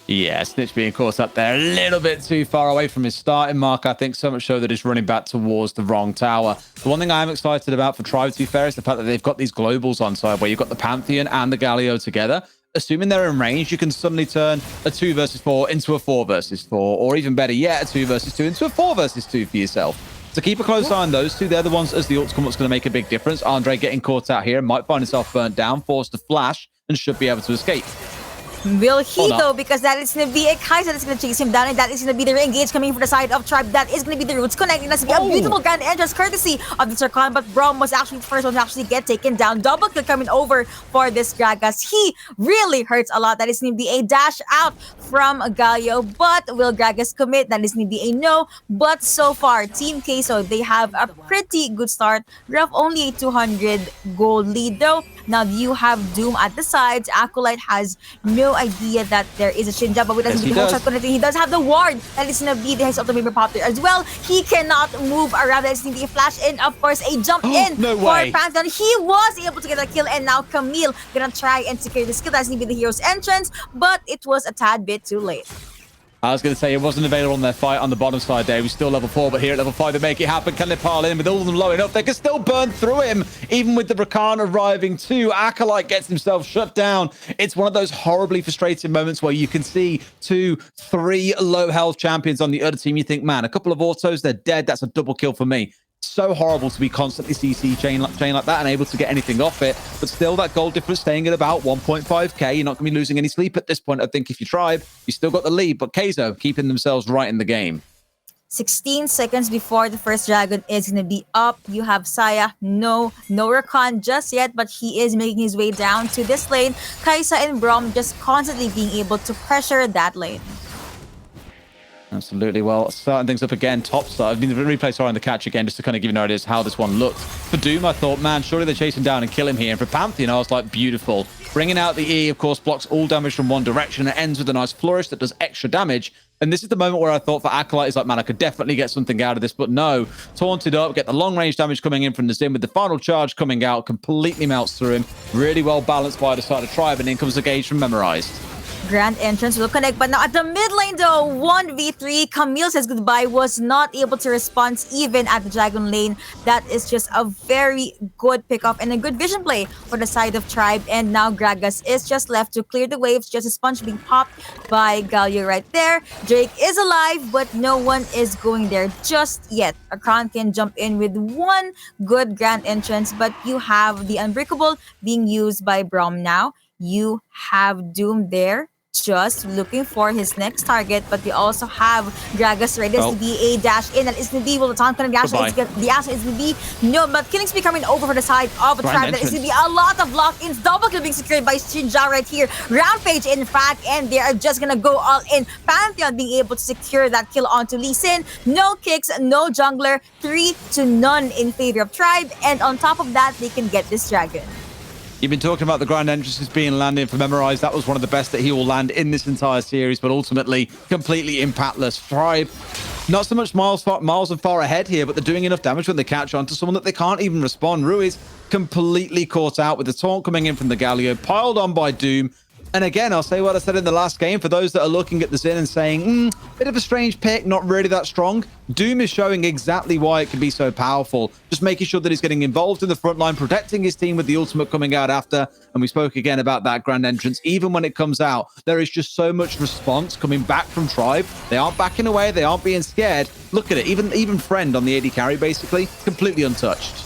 Yeah, Snitch being caught up there a little bit too far away from his starting mark. I think so much so that he's running back towards the wrong tower. The one thing I am excited about for Tribe, to be fair, is the fact that they've got these globals on side where you've got the Pantheon and the Galio together. Assuming they're in range, you can suddenly turn a 2 versus 4 into a 4 versus 4, or even better yet, a 2 versus 2 into a 4 versus 2 for yourself. So keep a close eye on those two. They're the ones, as the ults come, what's going to make a big difference. Andre getting caught out here, might find himself burnt down, forced to flash, and should be able to escape.
Will he though? Because that is going to be a Kai'Sa that's going to chase him down, and that is going to be the re-engage coming from the side of Tribe. That is going to be the roots connecting. That's going to be a beautiful grand entrance courtesy of the Zircon, but Braum was actually the first one to actually get taken down. Double kill coming over for this Gragas. He really hurts a lot. That is going to be a dash out from Galio, but will Gragas commit? That is going to be a no. But so far, Team Queso, they have a pretty good start. We have only a 200 gold lead though. Now you have Doom at the sides. Acolyte has no idea that there is a Shinja, but with
Yes,
the whole shot connecting, he does have the ward that is gonna be the his ultimate pop there as well. He cannot move around. That is gonna be a flash in, of course, a jump in
no
for
way.
Pantheon. He was able to get a kill, and now Camille gonna try and secure the skill. That's gonna be the hero's entrance, but it was a tad bit too late.
I was going to say it wasn't available on their fight on the bottom side there. He was still level 4, but here at level 5, they make it happen. Can they pile in with all of them low enough? They can still burn through him, even with the Rakan arriving too. Acolyte gets himself shut down. It's one of those horribly frustrating moments where you can see 2, 3 low health champions on the other team. You think, man, a couple of autos, they're dead. That's a double kill for me. So horrible to be constantly CC chain like that and able to get anything off it, but still that gold difference staying at about 1.5k. You're not going to be losing any sleep at this point. I think if you Tribe, you still got the lead, but Keizo keeping themselves right in the game.
16 seconds before the first dragon is going to be up. You have Saya. No Rakan just yet, but he is making his way down to this lane. Kai'Sa and Braum just constantly being able to pressure that lane.
Absolutely. Well, starting things up again, top side. I've been replay sorry on the catch again, just to kind of give you an idea of how this one looked. For Doom, I thought, man, surely they chase him down and kill him here. And for Pantheon, I was like, beautiful. Bringing out the E, of course, blocks all damage from one direction. It ends with a nice flourish that does extra damage. And this is the moment where I thought for Acolyte, is like, man, I could definitely get something out of this. But no, taunted up, get the long range damage coming in from the Zin with the final charge coming out, completely melts through him. Really well balanced by the side of Tribe, and in comes the gauge from Memorized.
Grand entrance will connect, but now at the mid lane though, 1v3, Camille says goodbye, was not able to respond even at the dragon lane. That is just a very good pickup and a good vision play for the side of Tribe, and now Gragas is just left to clear the waves, just a sponge being popped by Galio right there. Drake is alive, but no one is going there just yet. Akron can jump in with one good grand entrance, but you have the Unbreakable being used by Braum now. You have Doom there, just looking for his next target, but we also have Gragas ready to be a dash in, and it's going to be, will the taunt connect? The answer is going to be no, but Killing Spree coming over for the side of a Tribe. That is going to be a lot of lock-ins, double kill being secured by Shinja right here. Rampage in fact, and they are just going to go all in. Pantheon being able to secure that kill onto Lee Sin. No kicks, no jungler, 3-0 in favor of Tribe, and on top of that, they can get this dragon.
You've been talking about the grand entrances being landing for Memorized. That was one of the best that he will land in this entire series, but ultimately completely impactless. Tribe, not so much miles and far ahead here, but they're doing enough damage when they catch on to someone that they can't even respond. Ruiz completely caught out with the taunt coming in from the Galio, piled on by Doom. And again, I'll say what I said in the last game. For those that are looking at the Zin and saying, bit of a strange pick, not really that strong. Doom is showing exactly why it can be so powerful. Just making sure that he's getting involved in the front line, protecting his team with the ultimate coming out after. And we spoke again about that grand entrance. Even when it comes out, there is just so much response coming back from Tribe. They aren't backing away. They aren't being scared. Look at it. Even Friend on the AD carry, basically, completely untouched.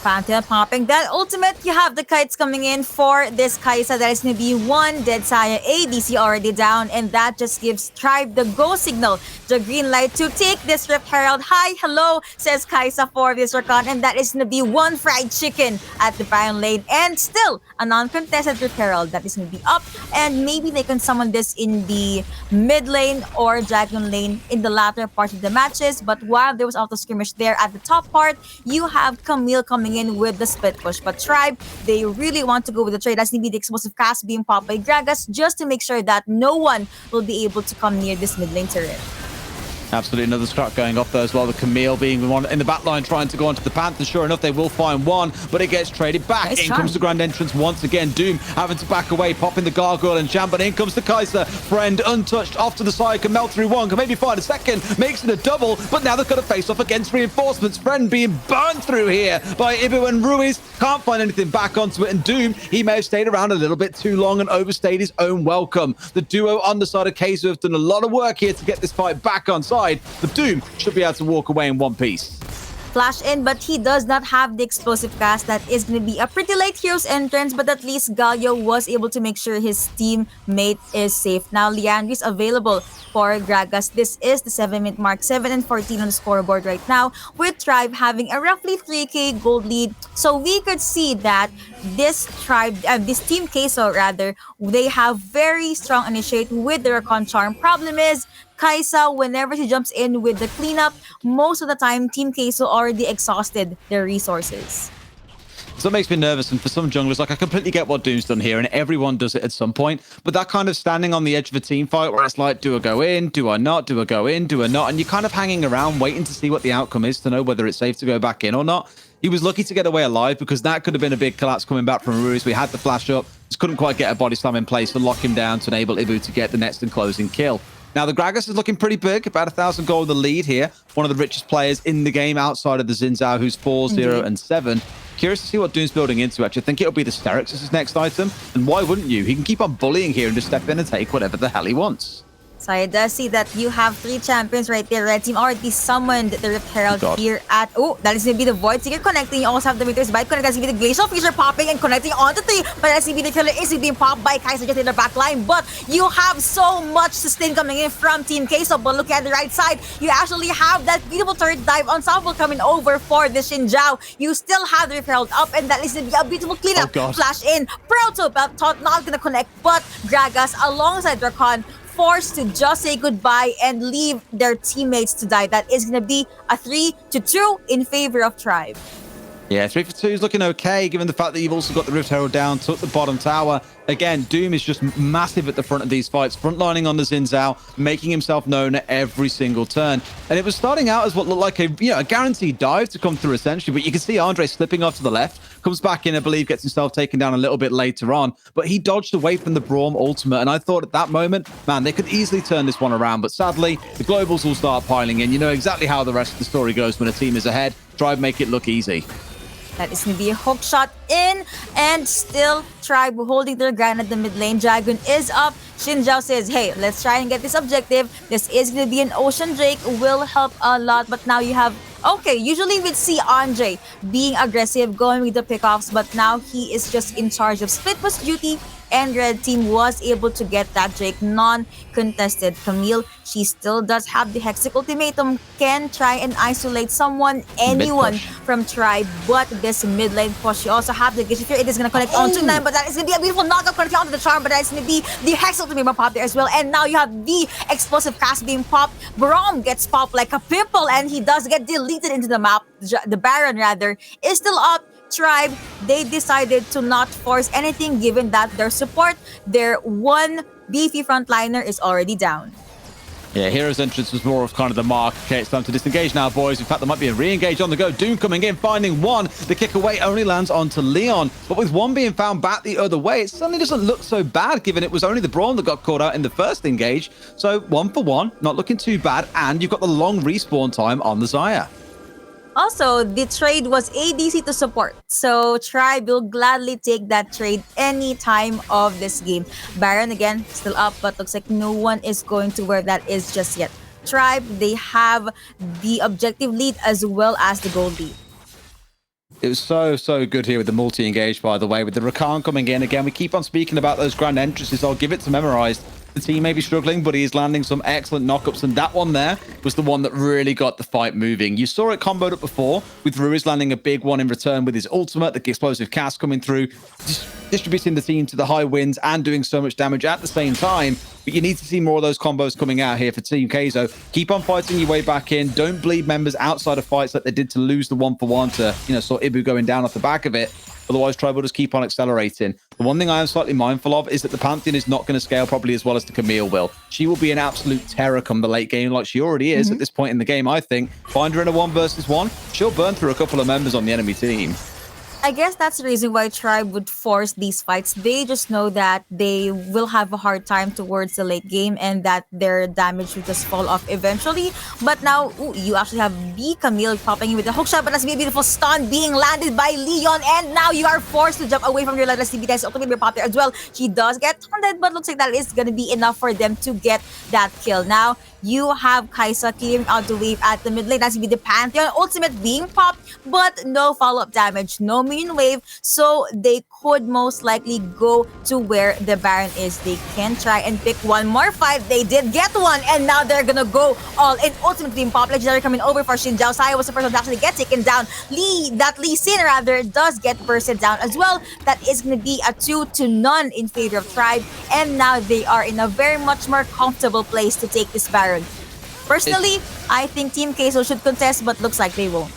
Pantheon popping that ultimate. You have the kites coming in for this Kaisa. That is going to be one dead Saya. ADC already down, and that just gives Tribe the go signal, the green light to take this Rift Herald. Hi, hello, says Kaisa for this Rakan, and that is going to be one fried chicken at the Baron lane, and still a non-contested Rift Herald that is going to be up, and maybe they can summon this in the mid lane or dragon lane in the latter part of the matches. But while there was auto skirmish there at the top part, you have Camille coming in with the split push. But Tribe, they really want to go with the trade. That's going to be the explosive cast being popped by Gragas just to make sure that no one will be able to come near this mid lane turret.
Absolutely, another scrap going off there as well. The Camille being the one in the back line trying to go onto the Panther. Sure enough, they will find one, but it gets traded back.
Nice
in
charm.
comes the Grand Entrance once again. Doom having to back away, popping the Gargoyle and Jam, but in comes the Kaiser. Friend untouched, off to the side, can melt through one, can maybe find a second, makes it a double, but now they've got to face off against reinforcements. Friend being burned through here by Ibu and Ruiz. Can't find anything back onto it, and Doom, he may have stayed around a little bit too long and overstayed his own welcome. The duo on the side of Kaiser have done a lot of work here to get this fight back on side, but Doom should be able to walk away in one piece.
Flash in, but he does not have the explosive cast. That is going to be a pretty late hero's entrance, but at least Galio was able to make sure his teammate is safe. Now Leandri is available for Gragas. This is the 7-minute mark, 7 and 14 on the scoreboard right now, with Tribe having a roughly 3k gold lead. So we could see that this Team Queso rather, they have very strong initiate with the Rakan charm. Problem is, Kaisa, whenever she jumps in with the cleanup, most of the time, Team Queso already exhausted their resources.
So it makes me nervous, and for some junglers, like I completely get what Doom's done here, and everyone does it at some point, but that kind of standing on the edge of a team fight where it's like, do I go in, do I not, do I go in, do I not, and you're kind of hanging around waiting to see what the outcome is to know whether it's safe to go back in or not. He was lucky to get away alive because that could have been a big collapse coming back from Ruiz. We had the flash up, just couldn't quite get a body slam in place to lock him down to enable Ibu to get the next and closing kill. Now, the Gragas is looking pretty big, about 1,000 gold the lead here. One of the richest players in the game outside of the Xin Zhao, who's 4, 0, and 7. Curious to see what Doom's building into, actually. I think it'll be the Sterix as his next item. And why wouldn't you? He can keep on bullying here and just step in and take whatever the hell he wants.
So I does see that you have 3 champions right there. Red team already summoned the Rift Herald here at... Oh, that is going to be the Void Seeker connecting. You also have the Meteor's Bite connecting. That's going to be the Glacial Fissure popping and connecting onto 3. But that's going to be the killer is being popped by Kaiser just in the back line. But you have so much sustain coming in from Team Queso. But look at the right side. You actually have that beautiful turret dive ensemble coming over for the Xin Zhao. You still have the Rift Herald up, and that is going to be a beautiful cleanup. Flash in. Proto thought not going to connect, but Gragas alongside Rakan forced to just say goodbye and leave their teammates to die. That is going to be a 3-2 in favor of Tribe.
Yeah, 3 for 2 is looking okay, given the fact that you've also got the Rift Herald down, took the bottom tower. Again, Doom is just massive at the front of these fights, frontlining on the Xin Zhao, making himself known at every single turn. And it was starting out as what looked like a guaranteed dive to come through, essentially. But you can see Andre slipping off to the left, comes back in, I believe, gets himself taken down a little bit later on. But he dodged away from the Braum ultimate. And I thought at that moment, man, they could easily turn this one around. But sadly, the globals will start piling in. You know exactly how the rest of the story goes when a team is ahead. Tribe make it look easy.
That is going to be a hook shot in, and still Tribe holding their ground at the mid lane. Dragon is up. Xin Zhao says, hey, let's try and get this objective. This is going to be an Ocean Drake, will help a lot. But now you have, okay, usually we'd see Andre being aggressive, going with the pickoffs, but now he is just in charge of split push duty. And Red Team was able to get that Drake non-contested. Camille, she still does have the Hexic Ultimatum, can try and isolate anyone from Tribe, but this mid lane push, she also have the Gish. It is going to connect onto 9, but that is going to be a beautiful knockout connecting onto the charm, but that is going to be the Hexic Ultimatum pop there as well. And now you have the explosive cast being popped. Braum gets popped like a pimple, and he does get deleted into the map. The Baron, rather, is still up. Tribe, they decided to not force anything given that their support, their one beefy frontliner is already down.
Yeah, Hero's entrance was more of kind of the mark. Okay, it's time to disengage now, boys. In fact, there might be a re-engage on the go. Doom coming in, finding one. The kick away only lands onto Leon. But with one being found back the other way, it suddenly doesn't look so bad, given it was only the Braum that got caught out in the first engage. So 1 for 1, not looking too bad. And you've got the long respawn time on the Xayah.
Also, the trade was ADC to support. So Tribe will gladly take that trade any time of this game. Baron again, still up, but looks like no one is going to where that is just yet. Tribe, they have the objective lead as well as the gold lead.
It was so good here with the multi-engage, by the way, with the Rakan coming in. Again, we keep on speaking about those grand entrances. I'll give it to Memorized. The team may be struggling, but he is landing some excellent knockups, and that one there was the one that really got the fight moving. You saw it comboed up before, with Ruiz landing a big one in return with his ultimate, the explosive cast coming through, distributing the team to the high winds and doing so much damage at the same time. But you need to see more of those combos coming out here for Team Keizo. Keep on fighting your way back in. Don't bleed members outside of fights like they did to lose the 1-for-1 to, saw Ibu going down off the back of it. Otherwise, Tribe will just keep on accelerating. The one thing I am slightly mindful of is that the Pantheon is not going to scale probably as well as the Camille will. She will be an absolute terror come the late game, like she already is at this point in the game, I think. Find her in a 1-versus-1. She'll burn through a couple of members on the enemy team.
I guess that's the reason why Tribe would force these fights. They just know that they will have a hard time towards the late game and that their damage will just fall off eventually. But now, you actually have B Camille popping in with the hook shot, but that's a beautiful stun being landed by Leon, and now you are forced to jump away from your Let's CB. That's ultimately pop there as well. She does get taunted, but looks like that is going to be enough for them to get that kill. Now, you have Kaisa clearing out the wave at the mid lane. That's going to be the Pantheon ultimate being popped, but no follow-up damage, no minion wave, so they could most likely go to where the Baron is. They can try and pick one more fight. They did get one, and now they're gonna go all in. Ultimate being popped. Legendary coming over for Xin Zhao. Saya was the first one to actually get taken down. Lee Sin rather does get bursted down as well. That is gonna be a 2-0 in favor of Tribe, and now they are in a very much more comfortable place to take this Baron. Personally, I think Team Keizo should contest, but looks like they won't.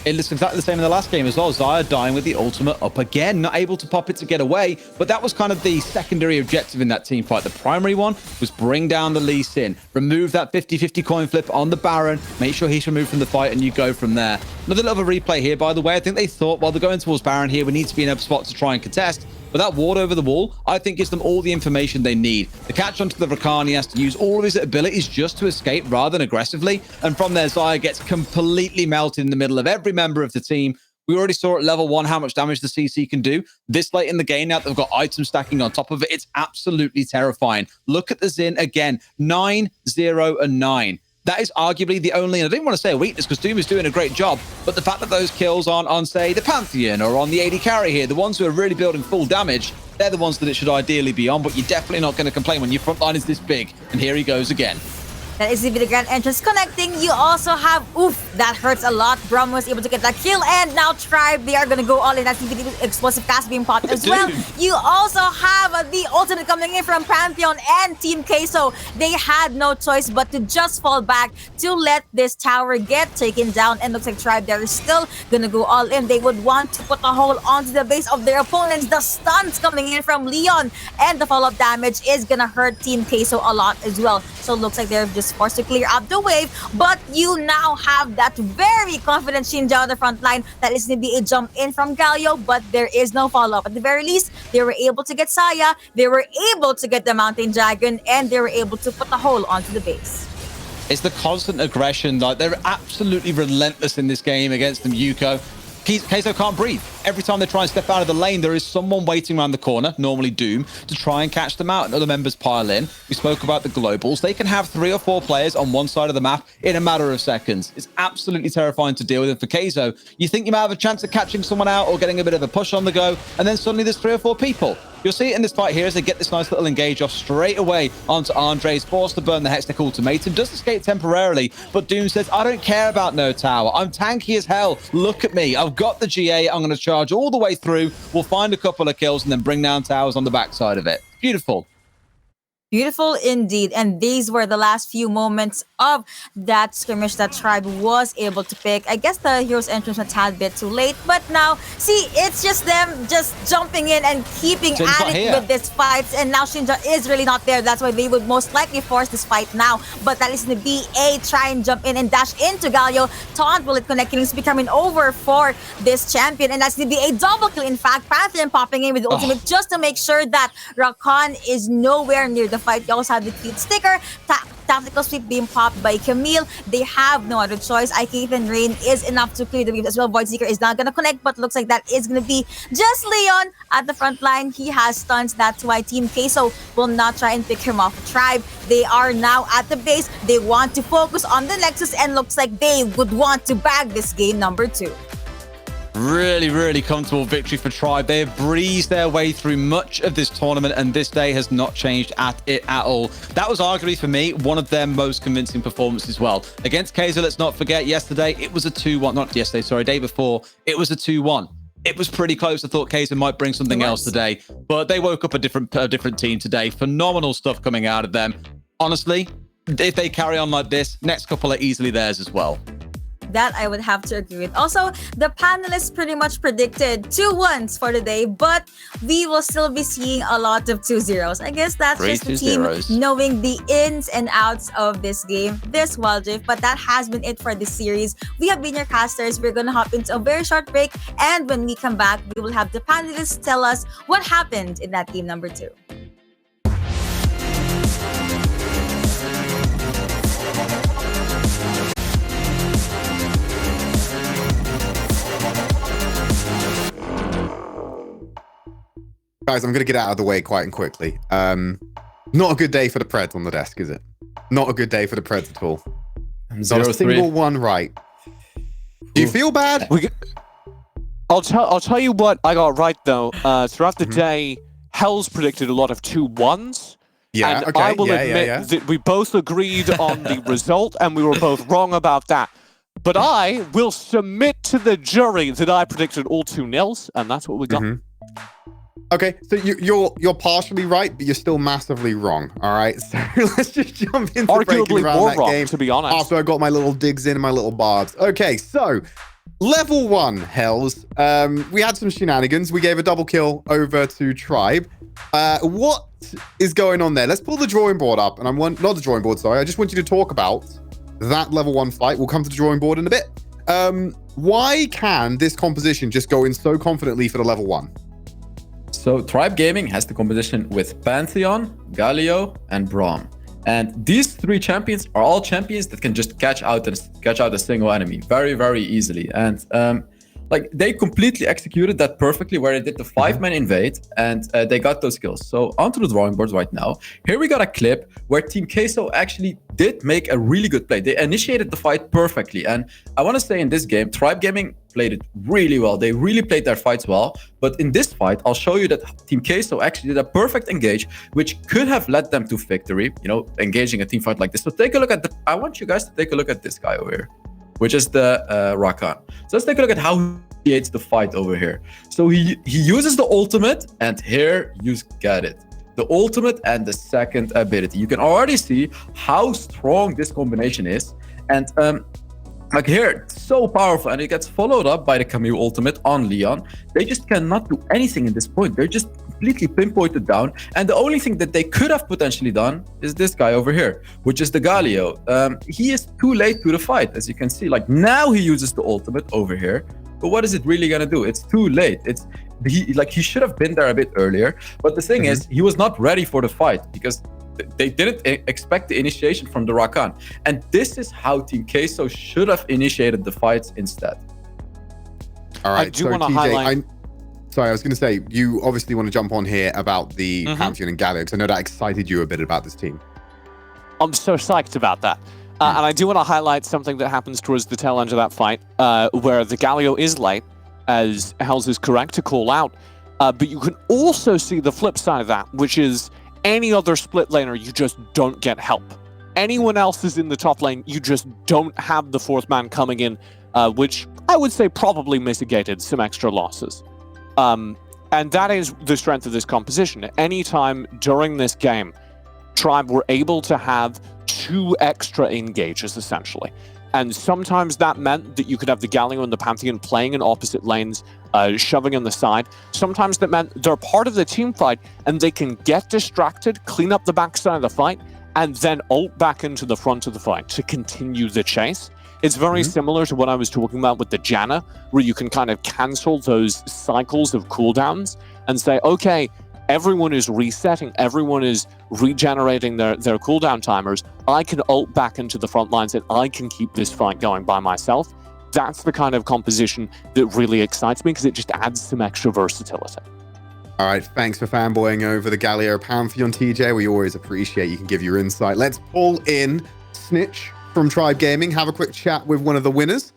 It looks exactly the same in the last game as well. Xayah dying with the ultimate up again, not able to pop it to get away. But that was kind of the secondary objective in that team fight. The primary one was bring down the Lee Sin, remove that 50-50 coin flip on the Baron, make sure he's removed from the fight, and you go from there. Another little replay here, by the way. I think they thought, well, they're going towards Baron here. We need to be in a spot to try and contest. But that ward over the wall, I think, gives them all the information they need. The catch onto the Rakan, he has to use all of his abilities just to escape rather than aggressively. And from there, Xayah gets completely melted in the middle of every member of the team. We already saw at level 1 how much damage the CC can do. This late in the game, now that they've got items stacking on top of it, it's absolutely terrifying. Look at the Xin again, 9, 0, and 9. That is arguably the only, and I didn't want to say a weakness because Doom is doing a great job, but the fact that those kills on say, the Pantheon or on the AD carry here, the ones who are really building full damage, they're the ones that it should ideally be on, but you're definitely not going to complain when your front line is this big. And here he goes again.
That is the grand entrance connecting. You also have, that hurts a lot. Brum was able to get that kill, and now Tribe, they are going to go all in. That's the explosive cast being popped as well. You also have the ultimate coming in from Pantheon and Team Keizo. They had no choice but to just fall back to let this tower get taken down, and looks like Tribe, they're still going to go all in. They would want to put a hole onto the base of their opponents. The stuns coming in from Leon, and the follow-up damage is going to hurt Team Keizo a lot as well. So it looks like they're just forced to clear up the wave, but you now have that very confident Xin Zhao on the front line. That is going to be a jump in from Galio, but there is no follow-up. At the very least, they were able to get Saya, they were able to get the Mountain Dragon, and they were able to put the hole onto the base.
It's the constant aggression. Like, they're absolutely relentless in this game against them, Yuko. Keizo can't breathe. Every time they try and step out of the lane, there is someone waiting around the corner, normally Doom, to try and catch them out, and other members pile in. We spoke about the globals. They can have 3 or 4 players on one side of the map in a matter of seconds. It's absolutely terrifying to deal with. And for Keizo, you think you might have a chance of catching someone out or getting a bit of a push on the go, and then suddenly there's 3 or 4 people. You'll see it in this fight here as they get this nice little engage off straight away onto Andres, forced to burn the Hextech ultimatum, does escape temporarily, but Doom says, I don't care about no tower. I'm tanky as hell. Look at me. I've got the GA. I'm going to charge all the way through. We'll find a couple of kills and then bring down towers on the backside of it. Beautiful.
Beautiful indeed. And these were the last few moments of that skirmish that Tribe was able to pick. I guess the hero's entrance was a tad bit too late, but now, see, it's just them just jumping in and keeping at it with this fight. And now Shinja is really not there. That's why they would most likely force this fight now. But that is going to be a try and jump in and dash into Galio. Taunt bullet connecting is becoming over for this champion. And that's going to be a double kill. In fact, Pantheon popping in with the ultimate just to make sure that Rakan is nowhere near the fight. You also have the cute sticker. Tactical sweep being popped by Camille. They have no other choice. IK and Rain is enough to clear the waves as well. Void Seeker is not going to connect, but looks like that is going to be just Leon at the front line. He has stuns. That's why Team Keizo will not try and pick him off a Tribe. They are now at the base. They want to focus on the Nexus, and looks like they would want to bag this game number 2.
Really, really comfortable victory for Tribe. They have breezed their way through much of this tournament, and this day has not changed at all. That was arguably, for me, one of their most convincing performances as well. Against Kaiser, let's not forget, yesterday, it was a 2-1. Not yesterday, sorry, day before, it was a 2-1. It was pretty close. I thought Kaiser might bring something else today, but they woke up a different team today. Phenomenal stuff coming out of them. Honestly, if they carry on like this, next couple are easily theirs as well.
That I would have to agree with. Also, the panelists pretty much predicted 2-1s for the day, but we will still be seeing a lot of 2-0s. I guess that's just the team knowing the ins and outs of this game, this Wild Rift. But that has been it for this series. We have been your casters. We're going to hop into a very short break. And when we come back, we will have the panelists tell us what happened in that game number 2.
Guys, I'm going to get out of the way quite and quickly. Not a good day for the Preds on the desk, is it? Not a good day for the Preds at all. Not a single one right. Do you feel bad?
I'll tell you what I got right, though. Throughout the day, Hells predicted a lot of 2-1s.
Yeah,
and
okay.
I will admit that we both agreed on the result, and we were both wrong about that. But I will submit to the jury that I predicted all 2-0s, and that's what we got.
Okay, so you're partially right, but you're still massively wrong. All right, so let's just jump into
arguably
around
more
that
wrong,
game
to be honest.
After I got my little digs in, my little barbs. Okay, so level 1, Hells. We had some shenanigans. We gave a double kill over to Tribe. What is going on there? Let's pull the drawing board up, and not the drawing board. Sorry, I just want you to talk about that level 1 fight. We'll come to the drawing board in a bit. Why can this composition just go in so confidently for the level 1?
So Tribe Gaming has the competition with Pantheon, Galio, and Braum. And these 3 champions are all champions that can just catch out a single enemy very, very easily. And like they completely executed that perfectly, where they did the 5-man invade and they got those kills. So onto the drawing board right now. Here we got a clip where Team Queso actually did make a really good play. They initiated the fight perfectly. And I want to say in this game, Tribe Gaming played it really well. They really played their fights well. But in this fight, I'll show you that Team Queso actually did a perfect engage, which could have led them to victory, you know, engaging a team fight like this. So take a look at I want you guys to take a look at this guy over here, which is the Rakan. So let's take a look at how he creates the fight over here. So he uses the ultimate, and here you get it. The ultimate and the second ability. You can already see how strong this combination is. And like here, it's so powerful, and it gets followed up by the Camille ultimate on Leon. They just cannot do anything in this point. They're just completely pinpointed down. And the only thing that they could have potentially done is this guy over here, which is the Galio. He is too late to the fight, as you can see. Like now he uses the ultimate over here. But what is it really gonna do? It's too late. He should have been there a bit earlier. But the thing is, he was not ready for the fight because they didn't expect the initiation from the Rakan. And this is how Team Queso should have initiated the fights instead.
All right,
I do want to highlight...
Sorry, I was going to say, you obviously want to jump on here about the Pantheon and Galio, because I know that excited you a bit about this team.
I'm so psyched about that. And I do want to highlight something that happens towards the tail end of that fight, where the Galio is late, as Hells is correct to call out. But you can also see the flip side of that, which is any other split laner, you just don't get help. Anyone else is in the top lane, you just don't have the 4th man coming in, which I would say probably mitigated some extra losses. And that is the strength of this composition. At any time during this game, Tribe were able to have 2 extra engages, essentially. And sometimes that meant that you could have the Galio and the Pantheon playing in opposite lanes, shoving on the side. Sometimes that meant they're part of the team fight and they can get distracted, clean up the backside of the fight, and then ult back into the front of the fight to continue the chase. It's very similar to what I was talking about with the Janna, where you can kind of cancel those cycles of cooldowns and say, okay, everyone is resetting, everyone is regenerating their cooldown timers. I can ult back into the front lines and I can keep this fight going by myself. That's the kind of composition that really excites me because it just adds some extra versatility.
All right, thanks for fanboying over the Galio Pantheon, TJ. We always appreciate you can give your insight. Let's pull in Snitch from Tribe Gaming, have a quick chat with one of the winners.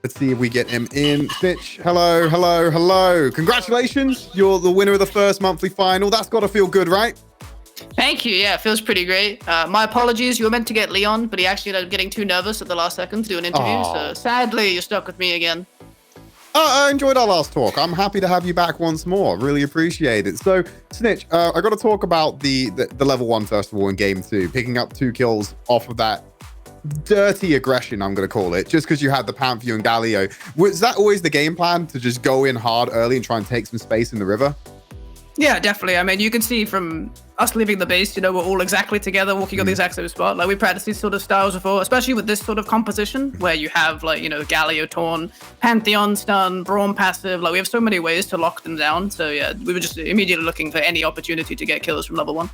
Let's see if we get him in. Snitch, hello, hello, hello. Congratulations. You're the winner of the first monthly final. That's got to feel good, right?
Thank you. Yeah, it feels pretty great. My apologies. You were meant to get Leon, but he actually ended up getting too nervous at the last second to do an interview. So sadly, you're stuck with me again.
I enjoyed our last talk. I'm happy to have you back once more. Really appreciate it. So, Snitch, I got to talk about the level 1 first of all in game 2, picking up 2 kills off of that dirty aggression, I'm going to call it, just because you had the Pantheon and Galio. Was that always the game plan, to just go in hard early and try and take some space in the river?
Yeah, definitely. I mean, you can see from us leaving the base, we're all exactly together, walking on the exact same spot. Like, we practiced these sort of styles before, especially with this sort of composition, where you have, Galio Torn, Pantheon stun, Braum passive. Like, we have so many ways to lock them down. So, yeah, we were just immediately looking for any opportunity to get kills from level 1.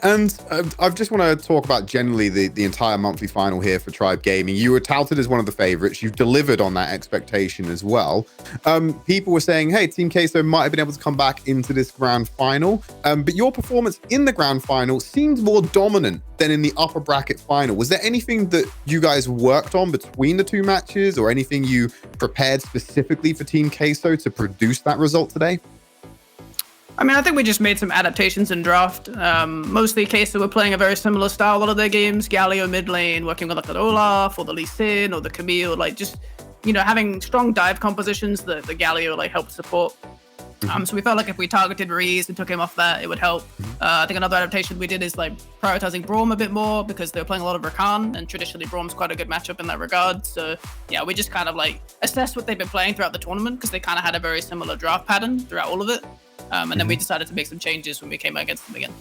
And I just want to talk about generally the entire monthly final here for Tribe Gaming. You were touted as one of the favorites. You've delivered on that expectation as well. People were saying, hey, Team Queso might have been able to come back into this grand final. But your performance in the grand final seemed more dominant than in the upper bracket final. Was there anything that you guys worked on between the 2 matches, or anything you prepared specifically for Team Queso to produce that result today?
I mean, I think we just made some adaptations in draft. Mostly Queso were playing a very similar style a lot of their games. Galio mid lane, working with like an Olaf or the Lee Sin or the Camille, having strong dive compositions that the Galio helped support. So we felt like if we targeted Reese and took him off that, it would help. I think another adaptation we did is prioritizing Braum a bit more, because they were playing a lot of Rakan, and traditionally Braum's quite a good matchup in that regard. So yeah, we just kind of assessed what they've been playing throughout the tournament, because they kind of had a very similar draft pattern throughout all of it. And then we decided to make some changes when we came against them again.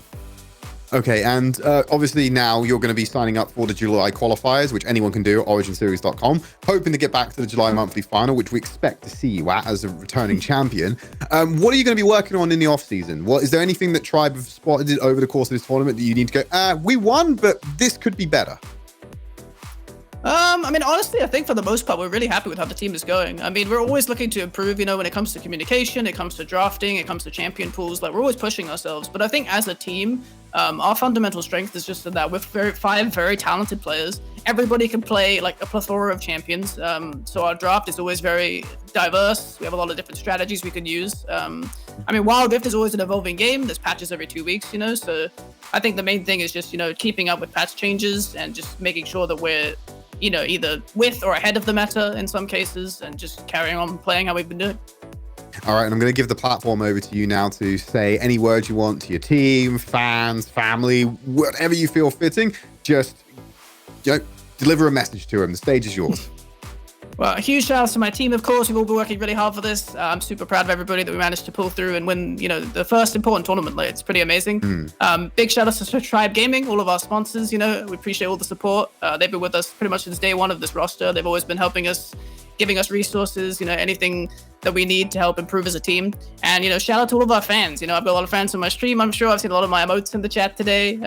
Okay, and obviously now you're going to be signing up for the July qualifiers, which anyone can do at originseries.com, hoping to get back to the July monthly final, which we expect to see you at as a returning champion. What are you going to be working on in the off-season? Is there anything that Tribe have spotted over the course of this tournament that you need to go, we won, but this could be better?
I mean, honestly, I think for the most part, we're really happy with how the team is going. I mean, we're always looking to improve, when it comes to communication, it comes to drafting, it comes to champion pools. We're always pushing ourselves. But I think as a team, our fundamental strength is just that we're 5 very talented players. Everybody can play a plethora of champions. So our draft is always very diverse. We have a lot of different strategies we can use. I mean, Wild Rift is always an evolving game. There's patches every 2 weeks, so I think the main thing is just, keeping up with patch changes and just making sure that we're either with or ahead of the meta in some cases, and just carrying on playing how we've been doing.
All right, and I'm going to give the platform over to you now to say any words you want to your team, fans, family, whatever you feel fitting. Just deliver a message to them. The stage is yours.
Well, a huge shout out to my team, of course. We've all been working really hard for this. I'm super proud of everybody that we managed to pull through and win, the first important tournament. It's pretty amazing. Big shout out to Tribe Gaming, all of our sponsors. We appreciate all the support. They've been with us pretty much since day 1 of this roster. They've always been helping us, giving us resources, anything that we need to help improve as a team. And, shout out to all of our fans. I've got a lot of fans on my stream, I'm sure. I've seen a lot of my emotes in the chat today.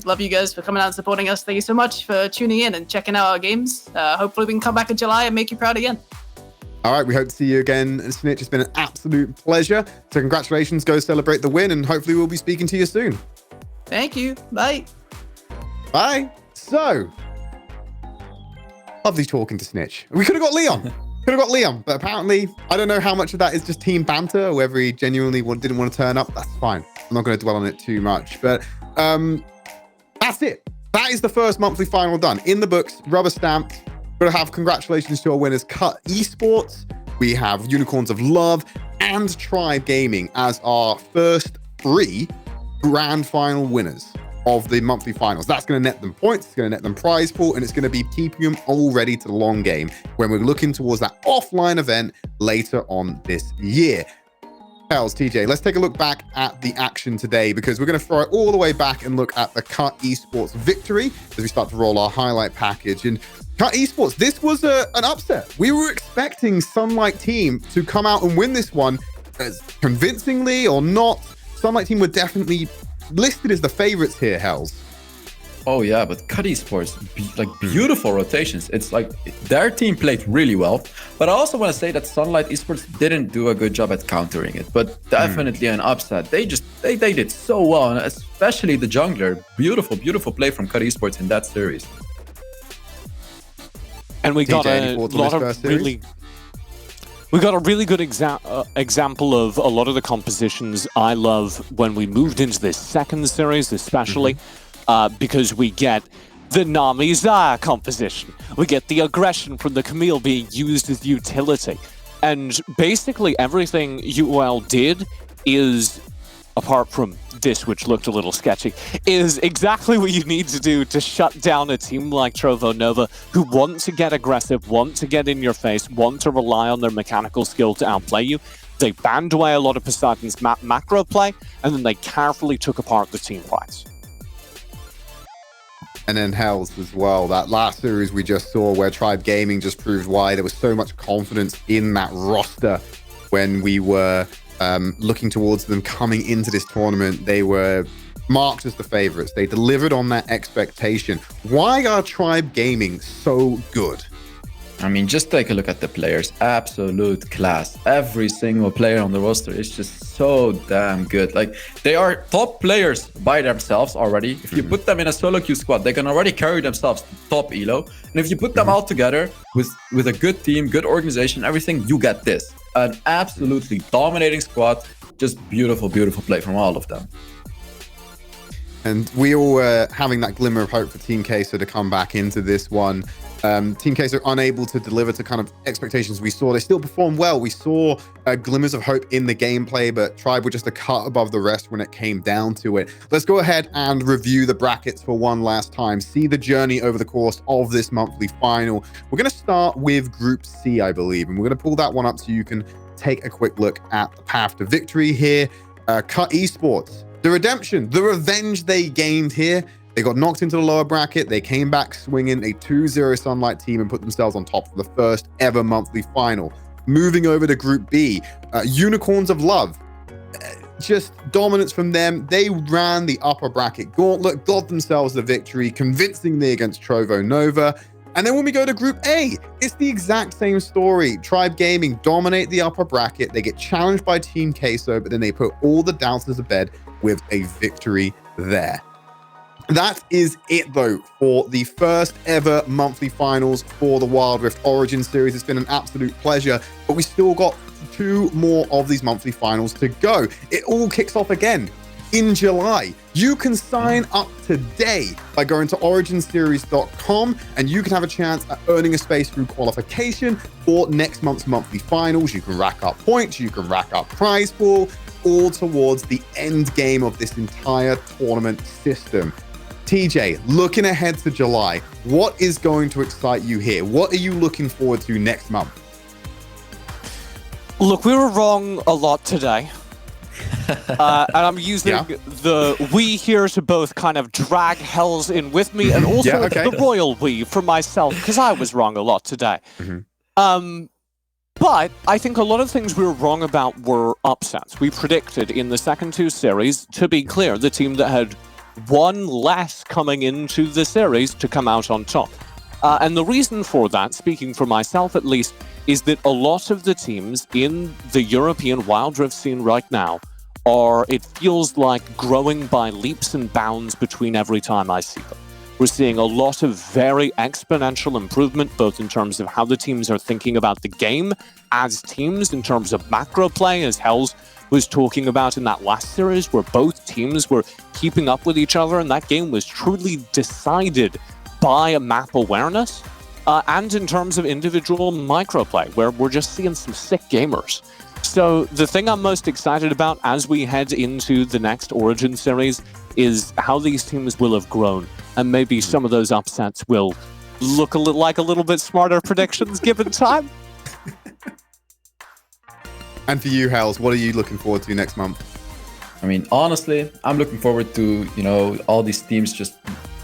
Love you guys for coming out and supporting us. Thank you so much for tuning in and checking out our games. Hopefully we can come back in July and make you proud again.
All right, we hope to see you again, Snitch. It's been an absolute pleasure. So congratulations, go celebrate the win, and hopefully we'll be speaking to you soon.
Thank you. Bye.
Bye. So, lovely talking to Snitch. We could have got Leon. But apparently, I don't know how much of that is just team banter, or whether he genuinely didn't want to turn up. That's fine. I'm not going to dwell on it too much. But that's it. That is the first monthly final done. In the books, rubber stamped. We're going to have congratulations to our winners, Cut Esports. We have Unicorns of Love and Tribe Gaming as our first 3 grand final winners of the monthly finals. That's going to net them points, it's going to net them prize pool, and it's going to be keeping them all ready to the long game when we're looking towards that offline event later on this year. Hells, TJ, let's take a look back at the action today, because we're going to throw it all the way back and look at the Cut Esports victory as we start to roll our highlight package. And Cut Esports, this was an upset. We were expecting Sunlight Team to come out and win this one as convincingly or not. Sunlight Team were definitely listed as the favorites here, Hells.
Oh yeah, but Cut Esports, beautiful rotations. It's their team played really well, but I also want to say that Sunlight Esports didn't do a good job at countering it, but definitely an upset. They did so well, and especially the jungler. Beautiful play from Cut Esports in that series.
And we got
any
a
thoughts on
lot
this
of
first series?
really... We got a really good example of a lot of the compositions I love when we moved into this second series, especially because we get the Nami Zaya composition. We get the aggression from the Camille being used as utility. And basically everything UOL did is, apart from this, which looked a little sketchy, is exactly what you need to do to shut down a team like Trovo Nova, who want to get aggressive, want to get in your face, want to rely on their mechanical skill to outplay you. They banned away a lot of Poseidon's macro play, and then they carefully took apart the team fights.
And then Hells as well. That last series we just saw where Tribe Gaming just proved why there was so much confidence in that roster when we were looking towards them coming into this tournament. They were marked as the favorites. They delivered on that expectation. Why are Tribe Gaming so good?
I mean, just take a look at the players. Absolute class. Every single player on the roster is just so damn good. Like, they are top players by themselves already. If you put them in a solo queue squad, they can already carry themselves to top elo. And if you put them all together with a good team, good organization, everything, you get this. An absolutely dominating squad. Just beautiful, beautiful play from all of them.
And we all were having that glimmer of hope for Team Queso to come back into this one. Team Queso unable to deliver to kind of expectations we saw. They still performed well. We saw glimmers of hope in the gameplay, but Tribe were just a cut above the rest when it came down to it. Let's go ahead and review the brackets for one last time. See the journey over the course of this monthly final. We're going to start with Group C, I believe, and we're going to pull that one up so you can take a quick look at the path to victory here. Cut Esports, the redemption, the revenge they gained here. They got knocked into the lower bracket. They came back swinging a 2-0 Sunlight team and put themselves on top for the first ever monthly final. Moving over to Group B, Unicorns of Love. Just dominance from them. They ran the upper bracket gauntlet, got themselves the victory convincingly against Trovo Nova. And then when we go to Group A, it's the exact same story. Tribe Gaming dominate the upper bracket. They get challenged by Team Queso, but then they put all the doubters to bed with a victory there. That is it, though, for the first ever monthly finals for the Wild Rift Origin series. It's been an absolute pleasure, but we still got 2 more of these monthly finals to go. It all kicks off again in July. You can sign up today by going to originseries.com, and you can have a chance at earning a space through qualification for next month's monthly finals. You can rack up points, you can rack up prize pool, all towards the end game of this entire tournament system. TJ, looking ahead to July, what is going to excite you here? What are you looking forward to next month?
Look, we were wrong a lot today. And I'm using the we here to both kind of drag Hells in with me, and also the royal we for myself, because I was wrong a lot today. But I think a lot of things we were wrong about were upsets. We predicted in the second 2 series, to be clear, the team that had 1 less coming into the series to come out on top. And the reason for that, speaking for myself at least, is that a lot of the teams in the European Wild Rift scene right now are, it feels like, growing by leaps and bounds between every time I see them. We're seeing a lot of very exponential improvement, both in terms of how the teams are thinking about the game as teams, in terms of macro play, as Hells was talking about in that last series, where both teams were keeping up with each other, and that game was truly decided by a map awareness, and in terms of individual microplay, where we're just seeing some sick gamers. So the thing I'm most excited about as we head into the next Origin series is how these teams will have grown, and maybe some of those upsets will look a little bit smarter predictions given time.
And for you, Hells, what are you looking forward to next month?
I mean, honestly, I'm looking forward to, all these teams just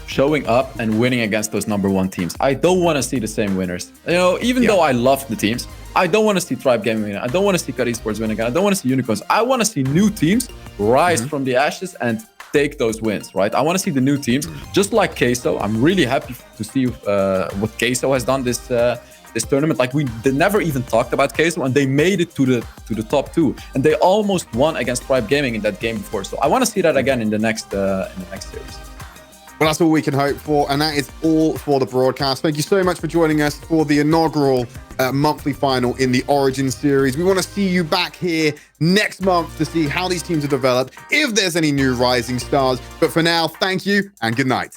showing up and winning against those #1 teams. I don't want to see the same winners. Even though I love the teams, I don't want to see Tribe Gaming win. I don't want to see Cut Esports win again. I don't want to see Unicorns. I want to see new teams rise from the ashes and take those wins, right? I want to see the new teams, just like Queso. I'm really happy to see what Queso has done this tournament. Like, we never even talked about Queso, and they made it to the top 2, and they almost won against Tribe Gaming in that game before. So I want to see that again in the next series.
Well, that's all we can hope for, and that is all for the broadcast. Thank you so much for joining us for the inaugural monthly final in the Origin series. We want to see you back here next month to see how these teams have developed, if there's any new rising stars. But for now, thank you and good night.